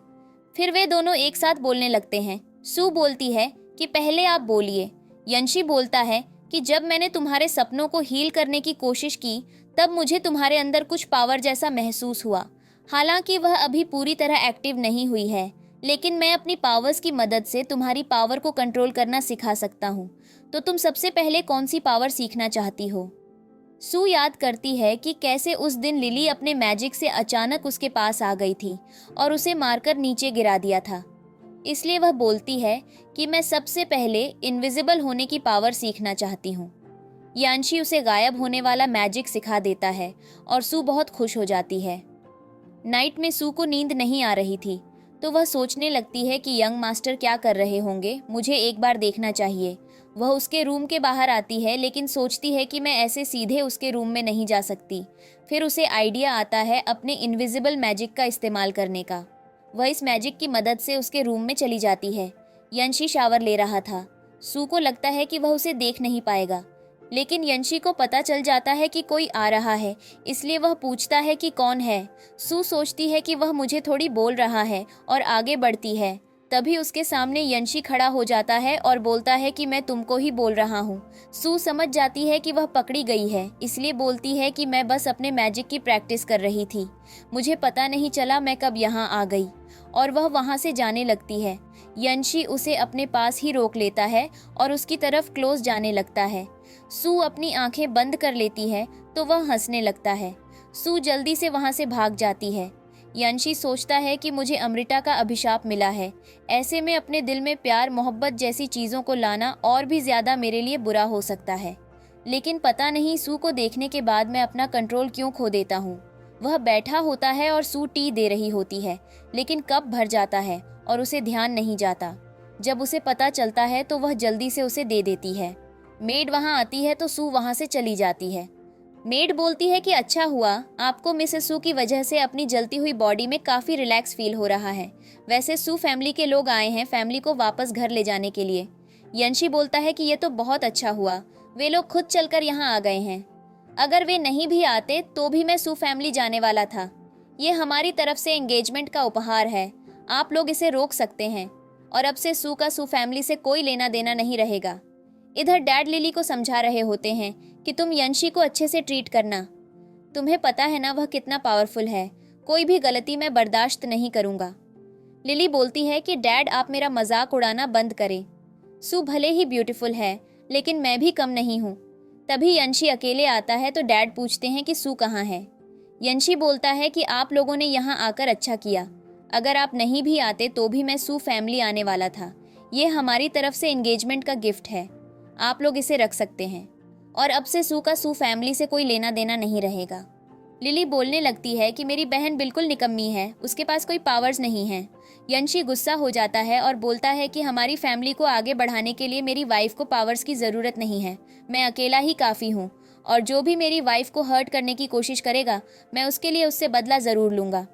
फिर वे दोनों एक साथ बोलने लगते हैं। सू बोलती है कि पहले आप बोलिए। यंशी बोलता है कि जब मैंने तुम्हारे सपनों को हील करने की कोशिश की, तब मुझे तुम्हारे अंदर कुछ पावर जैसा महसूस हुआ। हालांकि वह अभी पूरी तरह एक्टिव नहीं हुई है, लेकिन मैं अपनी पावर्स की मदद से तुम्हारी पावर को कंट्रोल करना सिखा सकता हूँ। तो तुम सबसे पहले कौन सी पावर सीखना चाहती हो? सू याद करती है कि कैसे उस दिन लिली अपने मैजिक से अचानक उसके पास आ गई थी और उसे मारकर नीचे गिरा दिया था। इसलिए वह बोलती है कि मैं सबसे पहले इनविजिबल होने की पावर सीखना चाहती हूँ। यांशी उसे गायब होने वाला मैजिक सिखा देता है और सू बहुत खुश हो जाती है। नाइट में सू को नींद नहीं आ रही थी, तो वह सोचने लगती है कि यंग मास्टर क्या कर रहे होंगे, मुझे एक बार देखना चाहिए। वह उसके रूम के बाहर आती है, लेकिन सोचती है कि मैं ऐसे सीधे उसके रूम में नहीं जा सकती। फिर उसे आइडिया आता है अपने इनविजिबल मैजिक का इस्तेमाल करने का। वह इस मैजिक की मदद से उसके रूम में चली जाती है। यंशी शावर ले रहा था। सू को लगता है कि वह उसे देख नहीं पाएगा, लेकिन यंशी को पता चल जाता है कि कोई आ रहा है, इसलिए वह पूछता है कि कौन है। सू सोचती है कि वह मुझे थोड़ी बोल रहा है और आगे बढ़ती है। तभी उसके सामने यंशी खड़ा हो जाता है और बोलता है कि मैं तुमको ही बोल रहा हूँ। सू समझ जाती है कि वह पकड़ी गई है, इसलिए बोलती है कि मैं बस अपने मैजिक की प्रैक्टिस कर रही थी। मुझे पता नहीं चला मैं कब यहाँ आ गई। और वह वहाँ से जाने लगती है। यंशी उसे अपने पास ही रोक लेता है और उसकी तरफ क्लोज जाने लगता है। सू अपनी आंखें बंद कर लेती है तो वह हंसने लगता है। सू जल्दी से वहाँ से भाग जाती है। यंशी सोचता है कि मुझे अमृता का अभिशाप मिला है, ऐसे में अपने दिल में प्यार मोहब्बत जैसी चीज़ों को लाना और भी ज़्यादा मेरे लिए बुरा हो सकता है। लेकिन पता नहीं सू को देखने के बाद मैं अपना कंट्रोल क्यों खो देता हूँ। वह बैठा होता है और सू टी दे रही होती है, लेकिन कप भर जाता है और उसे ध्यान नहीं जाता। जब उसे पता चलता है तो वह जल्दी से उसे दे देती है। मेड वहाँ आती है तो सू वहाँ से चली जाती है। मेड बोलती है कि अच्छा हुआ, आपको मिसेस सू की वजह से अपनी जलती हुई बॉडी में काफ़ी रिलैक्स फील हो रहा है। वैसे सू फैमिली के लोग आए हैं फैमिली को वापस घर ले जाने के लिए। यंशी बोलता है कि ये तो बहुत अच्छा हुआ, वे लोग खुद चलकर यहाँ आ गए हैं। अगर वे नहीं भी आते तो भी मैं सू फैमिली जाने वाला था। ये हमारी तरफ से एंगेजमेंट का उपहार है, आप लोग इसे रोक सकते हैं और अब से सू का सू फैमिली से कोई लेना देना नहीं रहेगा। इधर डैड लिली को समझा रहे होते हैं कि तुम यंशी को अच्छे से ट्रीट करना, तुम्हें पता है ना वह कितना पावरफुल है, कोई भी गलती मैं बर्दाश्त नहीं करूँगा। लिली बोलती है कि डैड आप मेरा मजाक उड़ाना बंद करें, सू भले ही ब्यूटीफुल है लेकिन मैं भी कम नहीं हूँ। तभी यंशी अकेले आता है तो डैड पूछते हैं कि सू कहाँ है। यंशी बोलता है कि आप लोगों ने यहाँ आकर अच्छा किया, अगर आप नहीं भी आते तो भी मैं सू फैमिली आने वाला था। ये हमारी तरफ से एंगेजमेंट का गिफ्ट है, आप लोग इसे रख सकते हैं और अब से सू का सू फैमिली से कोई लेना देना नहीं रहेगा। लिली बोलने लगती है कि मेरी बहन बिल्कुल निकम्मी है, उसके पास कोई पावर्स नहीं है। यंशी गुस्सा हो जाता है और बोलता है कि हमारी फैमिली को आगे बढ़ाने के लिए मेरी वाइफ को पावर्स की ज़रूरत नहीं है, मैं अकेला ही काफ़ी हूँ और जो भी मेरी वाइफ को हर्ट करने की कोशिश करेगा मैं उसके लिए उससे बदला ज़रूर लूँगा।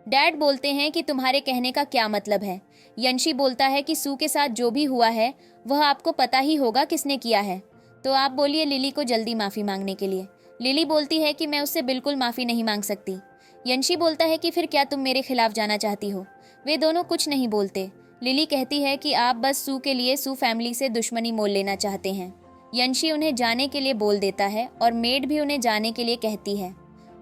डैड बोलते हैं कि तुम्हारे कहने का क्या मतलब है। यंशी बोलता है कि सू के साथ जो भी हुआ है वह आपको पता ही होगा किसने किया है, तो आप बोलिए लिली को जल्दी माफ़ी मांगने के लिए। लिली बोलती है कि मैं उससे बिल्कुल माफ़ी नहीं मांग सकती। यंशी बोलता है कि फिर क्या तुम मेरे खिलाफ जाना चाहती हो। वे दोनों कुछ नहीं बोलते। लिली कहती है कि आप बस सू के लिए सू फैमिली से दुश्मनी मोल लेना चाहते हैं। यंशी उन्हें जाने के लिए बोल देता है और मेड भी उन्हें जाने के लिए कहती है।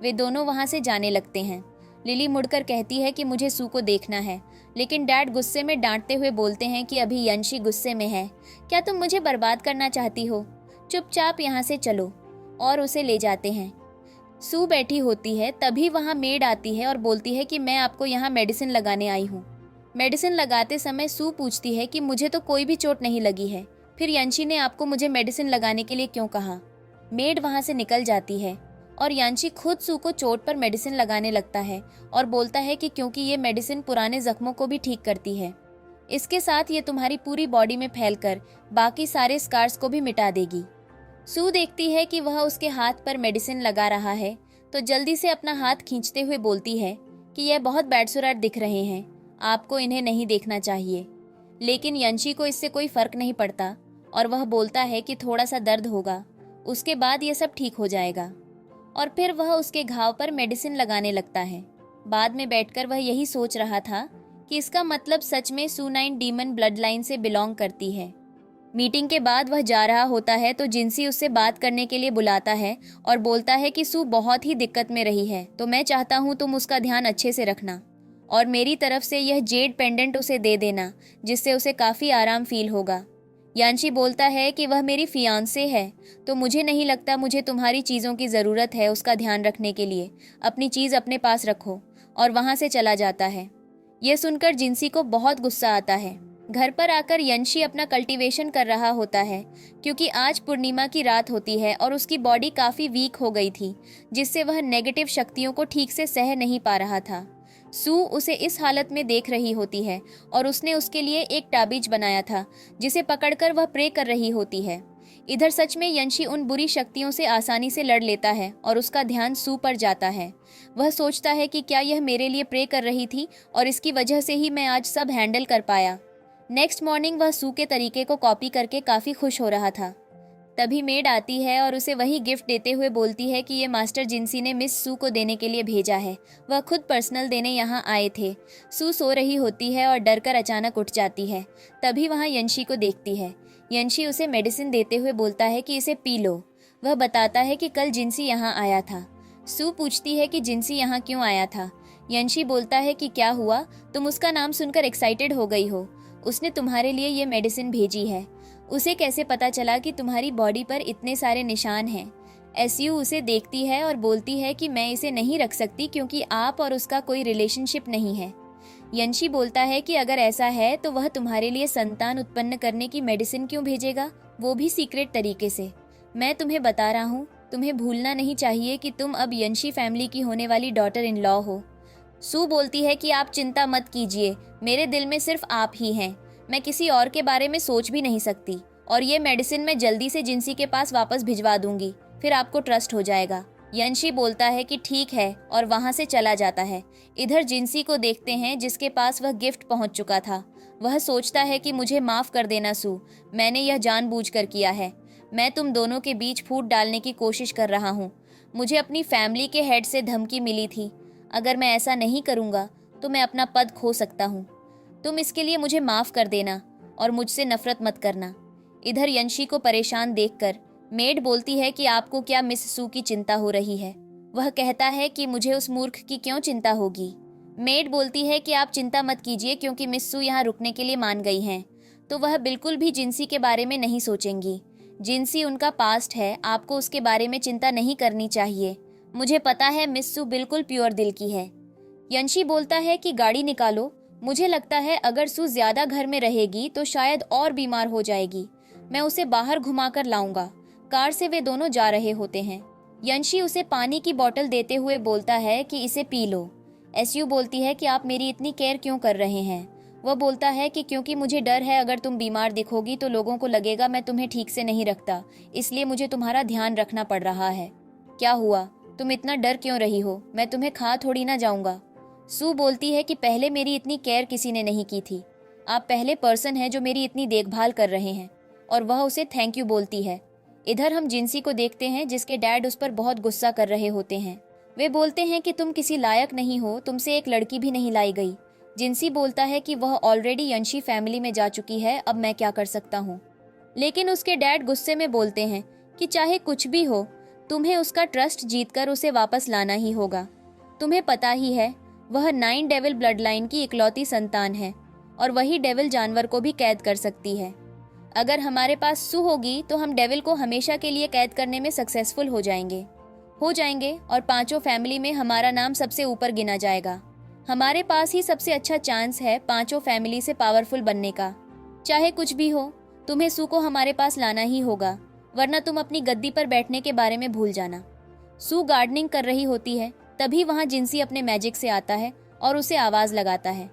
वे दोनों वहाँ से जाने लगते हैं। लिली मुड़कर कहती है कि मुझे सू को देखना है, लेकिन डैड गुस्से में डांटते हुए बोलते हैं कि अभी यंशी गुस्से में है, क्या तुम मुझे बर्बाद करना चाहती हो, चुपचाप यहाँ से चलो, और उसे ले जाते हैं। सू बैठी होती है, तभी वहाँ मेड आती है और बोलती है कि मैं आपको यहाँ मेडिसिन लगाने आई हूँ। मेडिसिन लगाते समय सू पूछती है कि मुझे तो कोई भी चोट नहीं लगी है, फिर यंशी ने आपको मुझे मेडिसिन लगाने के लिए क्यों कहा। मेड वहाँ से निकल जाती है और यांशी खुद सू को चोट पर मेडिसिन लगाने लगता है और बोलता है कि क्योंकि ये मेडिसिन पुराने जख्मों को भी ठीक करती है, इसके साथ ये तुम्हारी पूरी बॉडी में फैलकर बाकी सारे स्कार्स को भी मिटा देगी। सू देखती है कि वह उसके हाथ पर मेडिसिन लगा रहा है तो जल्दी से अपना हाथ खींचते हुए बोलती है कि यह बहुत बैडसुराट दिख रहे हैं, आपको इन्हें नहीं देखना चाहिए। लेकिन यंशी को इससे कोई फर्क नहीं पड़ता और वह बोलता है कि थोड़ा सा दर्द होगा, उसके बाद यह सब ठीक हो जाएगा, और फिर वह उसके घाव पर मेडिसिन लगाने लगता है। बाद में बैठकर वह यही सोच रहा था कि इसका मतलब सच में सू 9 डीमन ब्लड लाइन से बिलोंग करती है। मीटिंग के बाद वह जा रहा होता है तो जिनसी उससे बात करने के लिए बुलाता है और बोलता है कि सू बहुत ही दिक्कत में रही है, तो मैं चाहता हूँ तुम उसका ध्यान अच्छे से रखना और मेरी तरफ से यह जेड पेंडेंट उसे दे देना, जिससे उसे काफ़ी आराम फील होगा। यांशी बोलता है कि वह मेरी फियांसे है, तो मुझे नहीं लगता मुझे तुम्हारी चीज़ों की ज़रूरत है उसका ध्यान रखने के लिए, अपनी चीज़ अपने पास रखो, और वहाँ से चला जाता है। यह सुनकर जिनसी को बहुत गुस्सा आता है। घर पर आकर यंशी अपना कल्टीवेशन कर रहा होता है क्योंकि आज पूर्णिमा की रात होती है और उसकी बॉडी काफ़ी वीक हो गई थी, जिससे वह नेगेटिव शक्तियों को ठीक से सह नहीं पा रहा था। सू उसे इस हालत में देख रही होती है और उसने उसके लिए एक ताबीज बनाया था जिसे पकड़कर वह प्रे कर रही होती है। इधर सच में यंशी उन बुरी शक्तियों से आसानी से लड़ लेता है और उसका ध्यान सू पर जाता है। वह सोचता है कि क्या यह मेरे लिए प्रे कर रही थी और इसकी वजह से ही मैं आज सब हैंडल कर पाया। नेक्स्ट मॉर्निंग वह सू के तरीके को कॉपी करके काफ़ी खुश हो रहा था। तभी मेड आती है और उसे वही गिफ्ट देते हुए बोलती है कि ये मास्टर जिनसी ने मिस सू को देने के लिए भेजा है, वह खुद पर्सनल देने यहाँ आए थे। सू सो रही होती है और डरकर अचानक उठ जाती है। तभी वहाँ यंशी को देखती है। यंशी उसे मेडिसिन देते हुए बोलता है कि इसे पी लो। वह बताता है कि कल जिनसी यहाँ आया था। सू पूछती है कि जिनसी यहाँ क्यों आया था। यंशी बोलता है कि क्या हुआ, तुम उसका नाम सुनकर एक्साइटेड हो गई हो, उसने तुम्हारे लिए ये मेडिसिन भेजी है। उसे कैसे पता चला कि तुम्हारी बॉडी पर इतने सारे निशान हैं। एसयू उसे देखती है और बोलती है कि मैं इसे नहीं रख सकती क्योंकि आप और उसका कोई रिलेशनशिप नहीं है। यंशी बोलता है कि अगर ऐसा है तो वह तुम्हारे लिए संतान उत्पन्न करने की मेडिसिन क्यों भेजेगा, वो भी सीक्रेट तरीके से। मैं तुम्हें बता रहा हूँ, तुम्हें भूलना नहीं चाहिए कि तुम अब यंशी फैमिली की होने वाली डॉटर इन लॉ हो। सू बोलती है कि आप चिंता मत कीजिए, मेरे दिल में सिर्फ आप ही हैं, मैं किसी और के बारे में सोच भी नहीं सकती, और ये मेडिसिन मैं जल्दी से जिंसी के पास वापस भिजवा दूंगी, फिर आपको ट्रस्ट हो जाएगा। यंशी बोलता है कि ठीक है और वहां से चला जाता है। इधर जिंसी को देखते हैं जिसके पास वह गिफ्ट पहुंच चुका था। वह सोचता है कि मुझे माफ कर देना सू, मैंने यह जानबूझकर किया है। मैं तुम दोनों के बीच फूट डालने की कोशिश कर रहा हूँ। मुझे अपनी फैमिली के हेड से धमकी मिली थी, अगर मैं ऐसा नहीं करूँगा तो मैं अपना पद खो सकता हूँ। तुम इसके लिए मुझे माफ कर देना और मुझसे नफरत मत करना। इधर यंशी को परेशान देखकर मेड बोलती है कि आपको क्या मिस सू की चिंता हो रही है। वह कहता है कि मुझे उस मूर्ख की क्यों चिंता होगी। मेड बोलती है कि आप चिंता मत कीजिए क्योंकि मिस सू यहाँ रुकने के लिए मान गई हैं, तो वह बिल्कुल भी जिंसी के बारे में नहीं सोचेंगी। जिंसी उनका पास्ट है, आपको उसके बारे में चिंता नहीं करनी चाहिए। मुझे पता है मिस सू बिल्कुल प्योर दिल की है। यंशी बोलता है कि गाड़ी निकालो, मुझे लगता है अगर सू ज्यादा घर में रहेगी तो शायद और बीमार हो जाएगी। मैं उसे बाहर घुमाकर लाऊंगा। कार से वे दोनों जा रहे होते हैं। यंशी उसे पानी की बोतल देते हुए बोलता है कि इसे पी लो। एसयू बोलती है कि आप मेरी इतनी केयर क्यों कर रहे हैं। वह बोलता है कि क्योंकि मुझे डर है अगर तुम बीमार दिखोगी तो लोगों को लगेगा मैं तुम्हें ठीक से नहीं रखता, इसलिए मुझे तुम्हारा ध्यान रखना पड़ रहा है। क्या हुआ, तुम इतना डर क्यों रही हो, मैं तुम्हें खा थोड़ी ना जाऊंगा। सू बोलती है कि पहले मेरी इतनी केयर किसी ने नहीं की थी। आप पहले पर्सन हैं जो मेरी इतनी देखभाल कर रहे हैं, और वह उसे थैंक यू बोलती है। इधर हम जिंसी को देखते हैं जिसके डैड उस पर बहुत गुस्सा कर रहे होते हैं। वे बोलते हैं कि तुम किसी लायक नहीं हो, तुमसे एक लड़की भी नहीं लाई गई। जिंसी बोलता है कि वह ऑलरेडी यंशी फैमिली में जा चुकी है, अब मैं क्या कर सकता हूँ। लेकिन उसके डैड गुस्से में बोलते हैं कि चाहे कुछ भी हो, तुम्हें उसका ट्रस्ट जीतकर उसे वापस लाना ही होगा। तुम्हें पता ही है वह 9 डेविल ब्लड लाइन की इकलौती संतान है, और वही डेविल जानवर को भी कैद कर सकती है। अगर हमारे पास सू होगी तो हम डेविल को हमेशा के लिए कैद करने में सक्सेसफुल हो जाएंगे और 5 फैमिली में हमारा नाम सबसे ऊपर गिना जाएगा। हमारे पास ही सबसे अच्छा चांस है 5 फैमिली से पावरफुल बनने का। चाहे कुछ भी हो, तुम्हें सू को हमारे पास लाना ही होगा, वरना तुम अपनी गद्दी पर बैठने के बारे में भूल जाना। सू गार्डनिंग कर रही होती है, तभी वहां जिंसी अपने मैजिक से आता है और उसे आवाज लगाता है।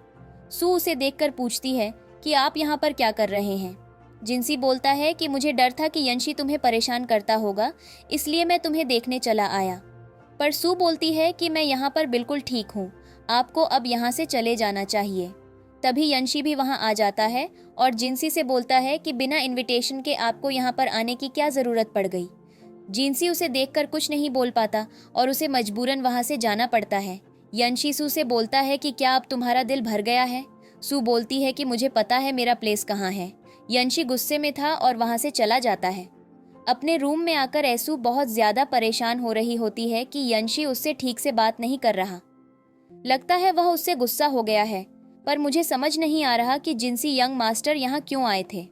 सू उसे देखकर पूछती है कि आप यहाँ पर क्या कर रहे हैं। जिंसी बोलता है कि मुझे डर था कि यंशी तुम्हें परेशान करता होगा, इसलिए मैं तुम्हें देखने चला आया। पर सू बोलती है कि मैं यहाँ पर बिल्कुल ठीक हूँ, आपको अब यहाँ से चले जाना चाहिए। तभी यंशी भी वहाँ आ जाता है और जिंसी से बोलता है कि बिना इनविटेशन के आपको यहाँ पर आने की क्या जरूरत पड़ गई। जिंसी उसे देखकर कुछ नहीं बोल पाता और उसे मजबूरन वहाँ से जाना पड़ता है। यंशी सू से बोलता है कि क्या अब तुम्हारा दिल भर गया है। सू बोलती है कि मुझे पता है मेरा प्लेस कहाँ है। यंशी गुस्से में था और वहाँ से चला जाता है। अपने रूम में आकर ऐसू बहुत ज्यादा परेशान हो रही होती है कि यंशी उससे ठीक से बात नहीं कर रहा। लगता है वह उससे गुस्सा हो गया है, पर मुझे समझ नहीं आ रहा कि जिंसी यंग मास्टर यहाँ क्यों आए थे।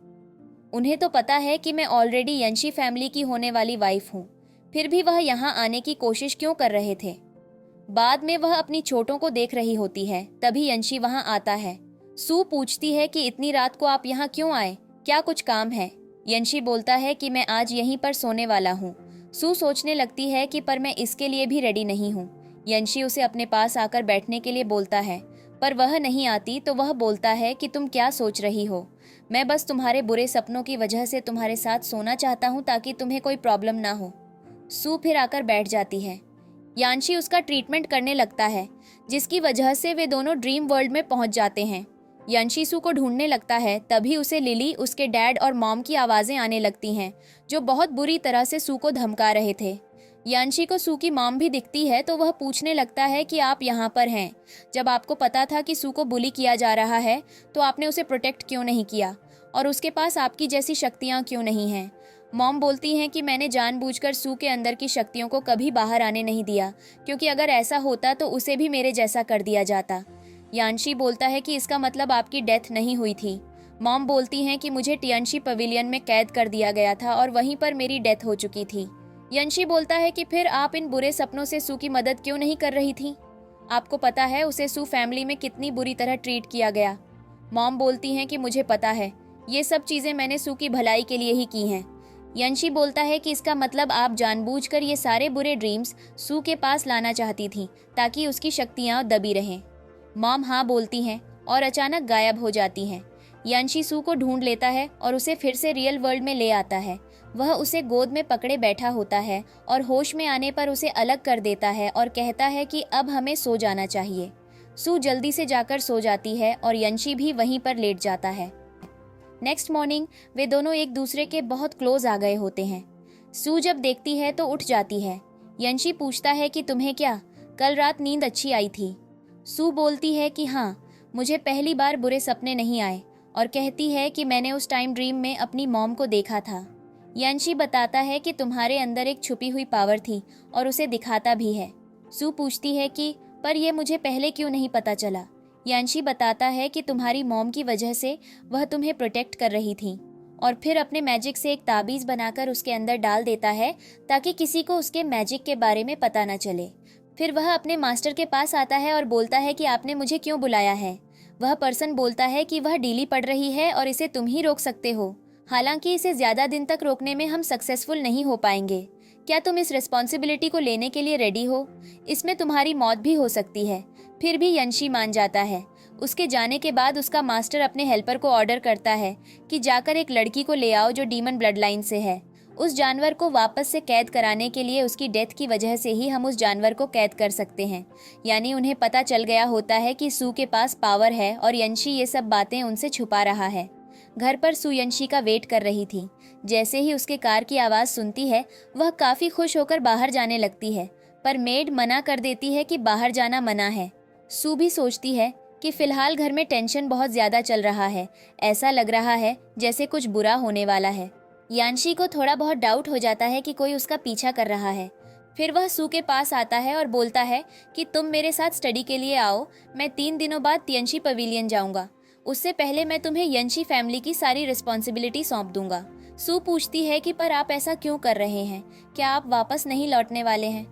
उन्हें तो पता है कि मैं ऑलरेडी यंशी फैमिली की होने वाली वाइफ हूँ, फिर भी वह यहाँ आने की कोशिश क्यों कर रहे थे। बाद में वह अपनी छोटों को देख रही होती है, तभी यंशी वहाँ आता है। सू पूछती है कि इतनी रात को आप यहाँ क्यों आए, क्या कुछ काम है। यंशी बोलता है कि मैं आज यहीं पर सोने वाला हूँ। सू सोचने लगती है कि पर मैं इसके लिए भी रेडी नहीं हूँ। यंशी उसे अपने पास आकर बैठने के लिए बोलता है, पर वह नहीं आती तो वह बोलता है कि तुम क्या सोच रही हो, मैं बस तुम्हारे बुरे सपनों की वजह से तुम्हारे साथ सोना चाहता हूँ ताकि तुम्हें कोई प्रॉब्लम ना हो। सू फिर आकर बैठ जाती है। यांशी उसका ट्रीटमेंट करने लगता है, जिसकी वजह से वे दोनों ड्रीम वर्ल्ड में पहुंच जाते हैं। यांशी सू को ढूंढने लगता है, तभी उसे लिली, उसके डैड और मॉम की आवाज़ें आने लगती हैं, जो बहुत बुरी तरह से सू को धमका रहे थे। यांशी को सू की मॉम भी दिखती है तो वह पूछने लगता है कि आप यहाँ पर हैं। जब आपको पता था कि सू को बुली किया जा रहा है तो आपने उसे प्रोटेक्ट क्यों नहीं किया, और उसके पास आपकी जैसी शक्तियाँ क्यों नहीं हैं। मॉम बोलती हैं कि मैंने जानबूझकर सू के अंदर की शक्तियों को कभी बाहर आने नहीं दिया, क्योंकि अगर ऐसा होता तो उसे भी मेरे जैसा कर दिया जाता। यांशी बोलता है कि इसका मतलब आपकी डेथ नहीं हुई थी। मॉम बोलती हैं कि मुझे टियनशी पवेलियन में कैद कर दिया गया था और वहीं पर मेरी डेथ हो चुकी थी। यंशी बोलता है कि फिर आप इन बुरे सपनों से सू की मदद क्यों नहीं कर रही थी? आपको पता है उसे सू फैमिली में कितनी बुरी तरह ट्रीट किया गया। मॉम बोलती हैं कि मुझे पता है, ये सब चीजें मैंने सू की भलाई के लिए ही की हैं। यंशी बोलता है कि इसका मतलब आप जानबूझकर ये सारे बुरे ड्रीम्स सू के पास लाना चाहती थी ताकि उसकी शक्तियां दबी रहें। मॉम हाँ बोलती हैं और अचानक गायब हो जाती हैं। यंशी सू को ढूंढ लेता है और उसे फिर से रियल वर्ल्ड में ले आता है। वह उसे गोद में पकड़े बैठा होता है और होश में आने पर उसे अलग कर देता है और कहता है कि अब हमें सो जाना चाहिए। सू जल्दी से जाकर सो जाती है और यंशी भी वहीं पर लेट जाता है। नेक्स्ट मॉर्निंग वे दोनों एक दूसरे के बहुत क्लोज आ गए होते हैं। सू जब देखती है तो उठ जाती है। यंशी पूछता है कि तुम्हें क्या कल रात नींद अच्छी आई थी? सू बोलती है कि हाँ, मुझे पहली बार बुरे सपने नहीं आए और कहती है कि मैंने उस टाइम ड्रीम में अपनी मॉम को देखा था। यंशी बताता है कि तुम्हारे अंदर एक छुपी हुई पावर थी और उसे दिखाता भी है। सू पूछती है कि पर यह मुझे पहले क्यों नहीं पता चला? यंशी बताता है कि तुम्हारी मॉम की वजह से वह तुम्हें प्रोटेक्ट कर रही थी और फिर अपने मैजिक से एक ताबीज बनाकर उसके अंदर डाल देता है ताकि किसी को उसके मैजिक के बारे में पता न चले। फिर वह अपने मास्टर के पास आता है और बोलता है कि आपने मुझे क्यों बुलाया है? वह पर्सन बोलता है कि वह डीली पड़ रही है और इसे तुम ही रोक सकते हो। हालांकि इसे ज्यादा दिन तक रोकने में हम सक्सेसफुल नहीं हो पाएंगे। क्या तुम इस रिस्पॉन्सिबिलिटी को लेने के लिए रेडी हो? इसमें तुम्हारी मौत भी हो सकती है। फिर भी यंशी मान जाता है। उसके जाने के बाद उसका मास्टर अपने हेल्पर को ऑर्डर करता है कि जाकर एक लड़की को ले आओ जो डीमन ब्लड लाइन से है। उस जानवर को वापस से कैद कराने के लिए उसकी डेथ की वजह से ही हम उस जानवर को कैद कर सकते हैं। यानी उन्हें पता चल गया होता है कि सू के पास पावर है और यंशी ये सब बातें उनसे छुपा रहा है। घर पर सू यंशी का वेट कर रही थी। जैसे ही उसके कार की आवाज़ सुनती है वह काफ़ी खुश होकर बाहर जाने लगती है, पर मेड मना कर देती है कि बाहर जाना मना है। सू भी सोचती है कि फिलहाल घर में टेंशन बहुत ज़्यादा चल रहा है। ऐसा लग रहा है जैसे कुछ बुरा होने वाला है। यांशी को थोड़ा बहुत डाउट हो जाता है कि कोई उसका पीछा कर रहा है। फिर वह सू के पास आता है और बोलता है कि तुम मेरे साथ स्टडी के लिए आओ, मैं 3 दिनों बाद तियंशी पवेलियन जाऊंगा। उससे पहले मैं तुम्हें यंशी फैमिली की सारी रिस्पॉन्सिबिलिटी सौंप दूंगा। सू पूछती है कि पर आप ऐसा क्यों कर रहे हैं? क्या आप वापस नहीं लौटने वाले हैं?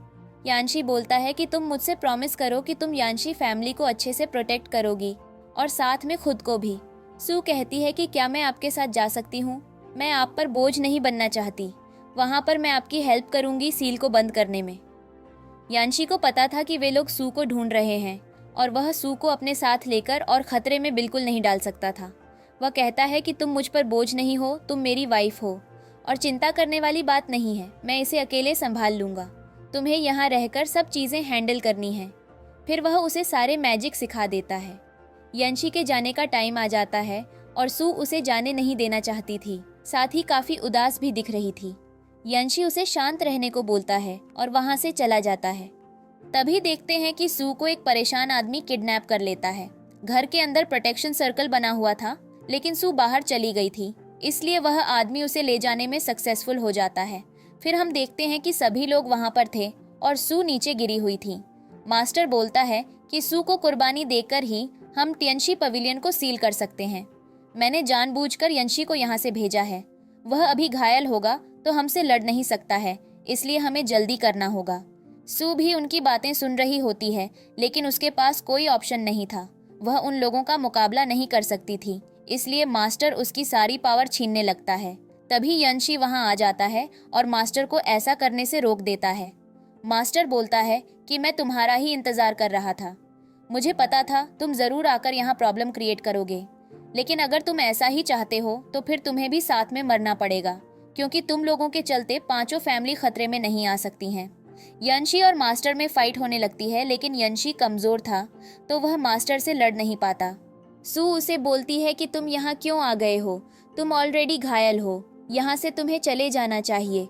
यांशी बोलता है कि तुम मुझसे प्रॉमिस करो कि तुम यांशी फैमिली को अच्छे से प्रोटेक्ट करोगी और साथ में खुद को भी। सू कहती है कि क्या मैं आपके साथ जा सकती हूँ? मैं आप पर बोझ नहीं बनना चाहती। वहाँ पर मैं आपकी हेल्प करूँगी सील को बंद करने में। यांशी को पता था कि वे लोग सू को ढूंढ रहे हैं और वह सू को अपने साथ लेकर और खतरे में बिल्कुल नहीं डाल सकता था। वह कहता है कि तुम मुझ पर बोझ नहीं हो, तुम मेरी वाइफ हो और चिंता करने वाली बात नहीं है, मैं इसे अकेले संभाल लूँगा। तुम्हें यहाँ रहकर सब चीज़ें हैंडल करनी हैं। फिर वह उसे सारे मैजिक सिखा देता है। यंशी के जाने का टाइम आ जाता है और सू उसे जाने नहीं देना चाहती थी, साथ ही काफ़ी उदास भी दिख रही थी। यंशी उसे शांत रहने को बोलता है और वहाँ से चला जाता है। तभी देखते हैं कि सू को एक परेशान आदमी किडनैप कर लेता है। घर के अंदर प्रोटेक्शन सर्कल बना हुआ था, लेकिन सू बाहर चली गई थी, इसलिए वह आदमी उसे ले जाने में सक्सेसफुल हो जाता है। फिर हम देखते हैं कि सभी लोग वहाँ पर थे और सू नीचे गिरी हुई थी। मास्टर बोलता है कि सू को कुर्बानी देकर ही हम तियंशी पवेलियन को सील कर सकते हैं। मैंने जानबूझकर यंशी को यहाँ से भेजा है। वह अभी घायल होगा तो हमसे लड़ नहीं सकता है, इसलिए हमें जल्दी करना होगा। सू भी उनकी बातें सुन रही होती है, लेकिन उसके पास कोई ऑप्शन नहीं था। वह उन लोगों का मुकाबला नहीं कर सकती थी, इसलिए मास्टर उसकी सारी पावर छीनने लगता है। तभी यंशी वहां आ जाता है और मास्टर को ऐसा करने से रोक देता है। मास्टर बोलता है कि मैं तुम्हारा ही इंतजार कर रहा था। मुझे पता था तुम जरूर आकर यहाँ प्रॉब्लम क्रिएट करोगे, लेकिन अगर तुम ऐसा ही चाहते हो तो फिर तुम्हें भी साथ में मरना पड़ेगा, क्योंकि तुम लोगों के चलते 5 फैमिली खतरे में नहीं आ सकती हैं। यंशी और मास्टर में फाइट होने लगती है, लेकिन यंशी कमजोर था तो वह मास्टर से लड़ नहीं पाता। सू उसे बोलती है कि तुम यहाँ क्यों आ गए हो? तुम ऑलरेडी घायल हो, यहाँ से तुम्हें चले जाना चाहिए।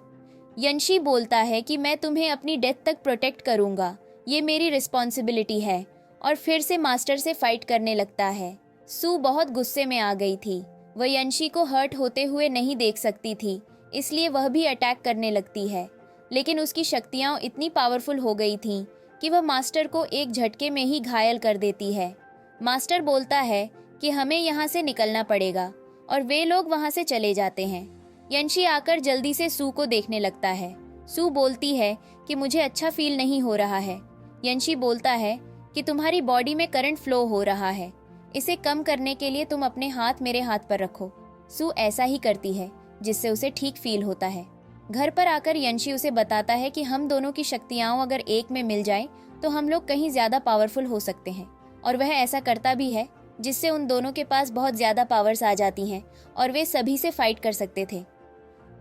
यंशी बोलता है कि मैं तुम्हें अपनी डेथ तक प्रोटेक्ट करूँगा, ये मेरी रिस्पॉन्सिबिलिटी है, और फिर से मास्टर से फाइट करने लगता है। सू बहुत गुस्से में आ गई थी। वह यंशी को हर्ट होते हुए नहीं देख सकती थी, इसलिए वह भी अटैक करने लगती है, लेकिन उसकी शक्तियाँ इतनी पावरफुल हो गई थीं कि वह मास्टर को एक झटके में ही घायल कर देती है। मास्टर बोलता है कि हमें यहाँ से निकलना पड़ेगा और वे लोग वहाँ से चले जाते हैं। यंशी आकर जल्दी से सू को देखने लगता है। सू बोलती है कि मुझे अच्छा फील नहीं हो रहा है। यंशी बोलता है कि तुम्हारी बॉडी में करंट फ्लो हो रहा है, इसे कम करने के लिए तुम अपने हाथ मेरे हाथ पर रखो। सू ऐसा ही करती है, जिससे उसे ठीक फील होता है। घर पर आकर यंशी उसे बताता है कि हम दोनों की शक्तियाँ अगर एक में मिल जाए तो हम लोग कहीं ज्यादा पावरफुल हो सकते हैं, और वह ऐसा करता भी है, जिससे उन दोनों के पास बहुत ज्यादा पावर्स आ जाती हैं और वे सभी से फाइट कर सकते थे।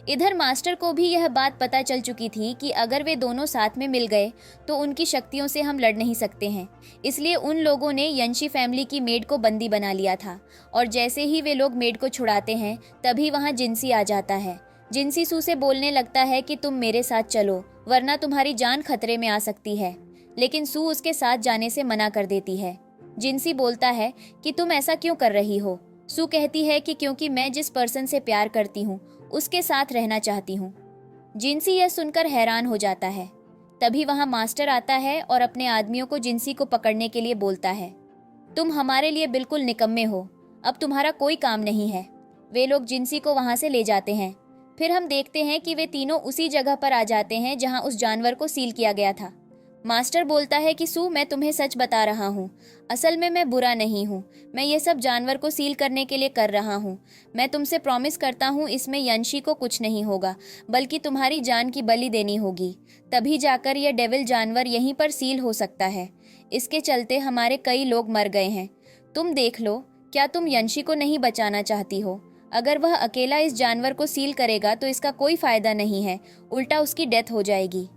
इधर मास्टर को भी यह बात पता चल चुकी थी कि अगर वे दोनों साथ में मिल गए तो उनकी शक्तियों से हम लड़ नहीं सकते हैं। इसलिए उन लोगों ने यंशी फैमिली की मेड को बंदी बना लिया था, और जैसे ही वे लोग मेड को छुड़ाते हैं तभी वहाँ जिनसी आ जाता है। जिनसी सू से बोलने लगता है कि तुम मेरे साथ चलो, वरना तुम्हारी जान खतरे में आ सकती है, लेकिन सू उसके साथ जाने से मना कर देती है। जिनसी बोलता है कि तुम ऐसा क्यों कर रही हो। सू कहती है कि क्योंकि मैं जिस पर्सन से प्यार करती हूँ उसके साथ रहना चाहती हूँ। जिनसी यह सुनकर हैरान हो जाता है। तभी वहाँ मास्टर आता है और अपने आदमियों को जिनसी को पकड़ने के लिए बोलता है, तुम हमारे लिए बिल्कुल निकम्मे हो, अब तुम्हारा कोई काम नहीं है। वे लोग जिनसी को वहाँ से ले जाते हैं। फिर हम देखते हैं कि वे तीनों उसी जगह पर आ जाते हैं जहाँ उस जानवर को सील किया गया था। मास्टर बोलता है कि सू, मैं तुम्हें सच बता रहा हूँ, असल में मैं बुरा नहीं हूँ, मैं ये सब जानवर को सील करने के लिए कर रहा हूँ। मैं तुमसे प्रॉमिस करता हूँ इसमें यंशी को कुछ नहीं होगा, बल्कि तुम्हारी जान की बलि देनी होगी, तभी जाकर यह डेविल जानवर यहीं पर सील हो सकता है। इसके चलते हमारे कई लोग मर गए हैं। तुम देख लो, क्या तुम यंशी को नहीं बचाना चाहती हो? अगर वह अकेला इस जानवर को सील करेगा तो इसका कोई फायदा नहीं है, उल्टा उसकी डेथ हो जाएगी।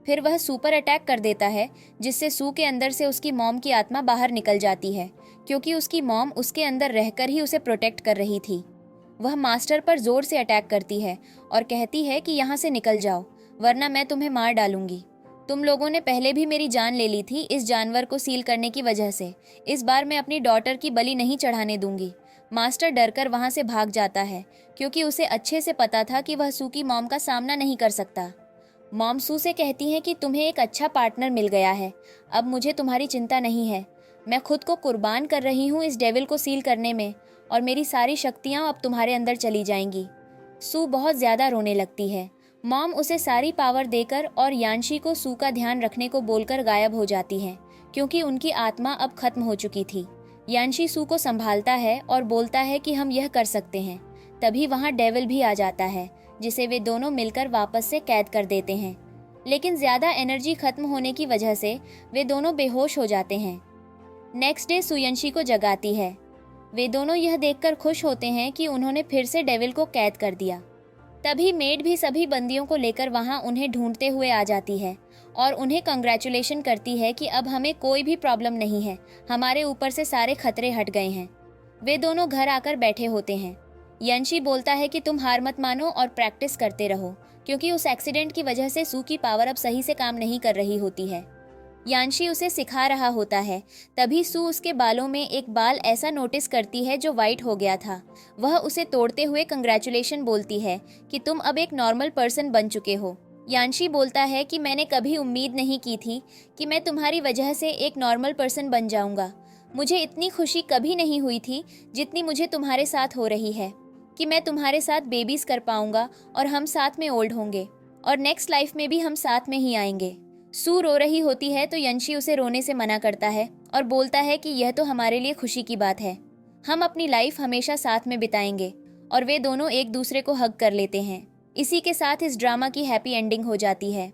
फिर वह सुपर अटैक कर देता है, जिससे सू के अंदर से उसकी मॉम की आत्मा बाहर निकल जाती है, क्योंकि उसकी मॉम उसके अंदर रहकर ही उसे प्रोटेक्ट कर रही थी। वह मास्टर पर जोर से अटैक करती है और कहती है कि यहाँ से निकल जाओ, वरना मैं तुम्हें मार डालूंगी। तुम लोगों ने पहले भी मेरी जान ले ली थी इस जानवर को सील करने की वजह से, इस बार मैं अपनी डॉटर की बलि नहीं चढ़ाने दूंगी। मास्टर डरकर वहाँ से भाग जाता है, क्योंकि उसे अच्छे से पता था कि वह सू की मॉम का सामना नहीं कर सकता। मॉम सू से कहती हैं कि तुम्हें एक अच्छा पार्टनर मिल गया है, अब मुझे तुम्हारी चिंता नहीं है। मैं खुद को कुर्बान कर रही हूँ इस डेविल को सील करने में, और मेरी सारी शक्तियाँ अब तुम्हारे अंदर चली जाएंगी। सू बहुत ज़्यादा रोने लगती है। मॉम उसे सारी पावर देकर और यांशी को सू का ध्यान रखने को बोलकर गायब हो जाती है, क्योंकि उनकी आत्मा अब खत्म हो चुकी थी। यांशी सू को संभालता है और बोलता है कि हम यह कर सकते हैं। तभी वहाँ डेविल भी आ जाता है, जिसे वे दोनों मिलकर वापस से कैद कर देते हैं, लेकिन ज्यादा एनर्जी खत्म होने की वजह से वे दोनों बेहोश हो जाते हैं। नेक्स्ट डे सू यंशी को जगाती है। वे दोनों यह देखकर खुश होते हैं कि उन्होंने फिर से डेविल को कैद कर दिया। तभी मेड भी सभी बंदियों को लेकर वहां उन्हें ढूंढते हुए आ जाती है और उन्हें कंग्रेचुलेशन करती है कि अब हमें कोई भी प्रॉब्लम नहीं है, हमारे ऊपर से सारे खतरे हट गए हैं। वे दोनों घर आकर बैठे होते हैं। यंशी बोलता है कि तुम हार मत मानो और प्रैक्टिस करते रहो, क्योंकि उस एक्सीडेंट की वजह से सू की पावर अब सही से काम नहीं कर रही होती है। यांशी उसे सिखा रहा होता है। तभी सू उसके बालों में एक बाल ऐसा नोटिस करती है जो वाइट हो गया था। वह उसे तोड़ते हुए कंग्रेचुलेशन बोलती है कि तुम अब एक नॉर्मल पर्सन बन चुके हो। यांशी बोलता है कि मैंने कभी उम्मीद नहीं की थी कि मैं तुम्हारी वजह से एक नॉर्मल पर्सन बन जाऊंगा। मुझे इतनी खुशी कभी नहीं हुई थी जितनी मुझे तुम्हारे साथ हो रही है, कि मैं तुम्हारे साथ बेबीज कर पाऊंगा और हम साथ में ओल्ड होंगे, और नेक्स्ट लाइफ में भी हम साथ में ही आएंगे। सू रो रही होती है तो यंशी उसे रोने से मना करता है और बोलता है कि यह तो हमारे लिए खुशी की बात है, हम अपनी लाइफ हमेशा साथ में बिताएंगे। और वे दोनों एक दूसरे को हग कर लेते हैं। इसी के साथ इस ड्रामा की हैप्पी एंडिंग हो जाती है।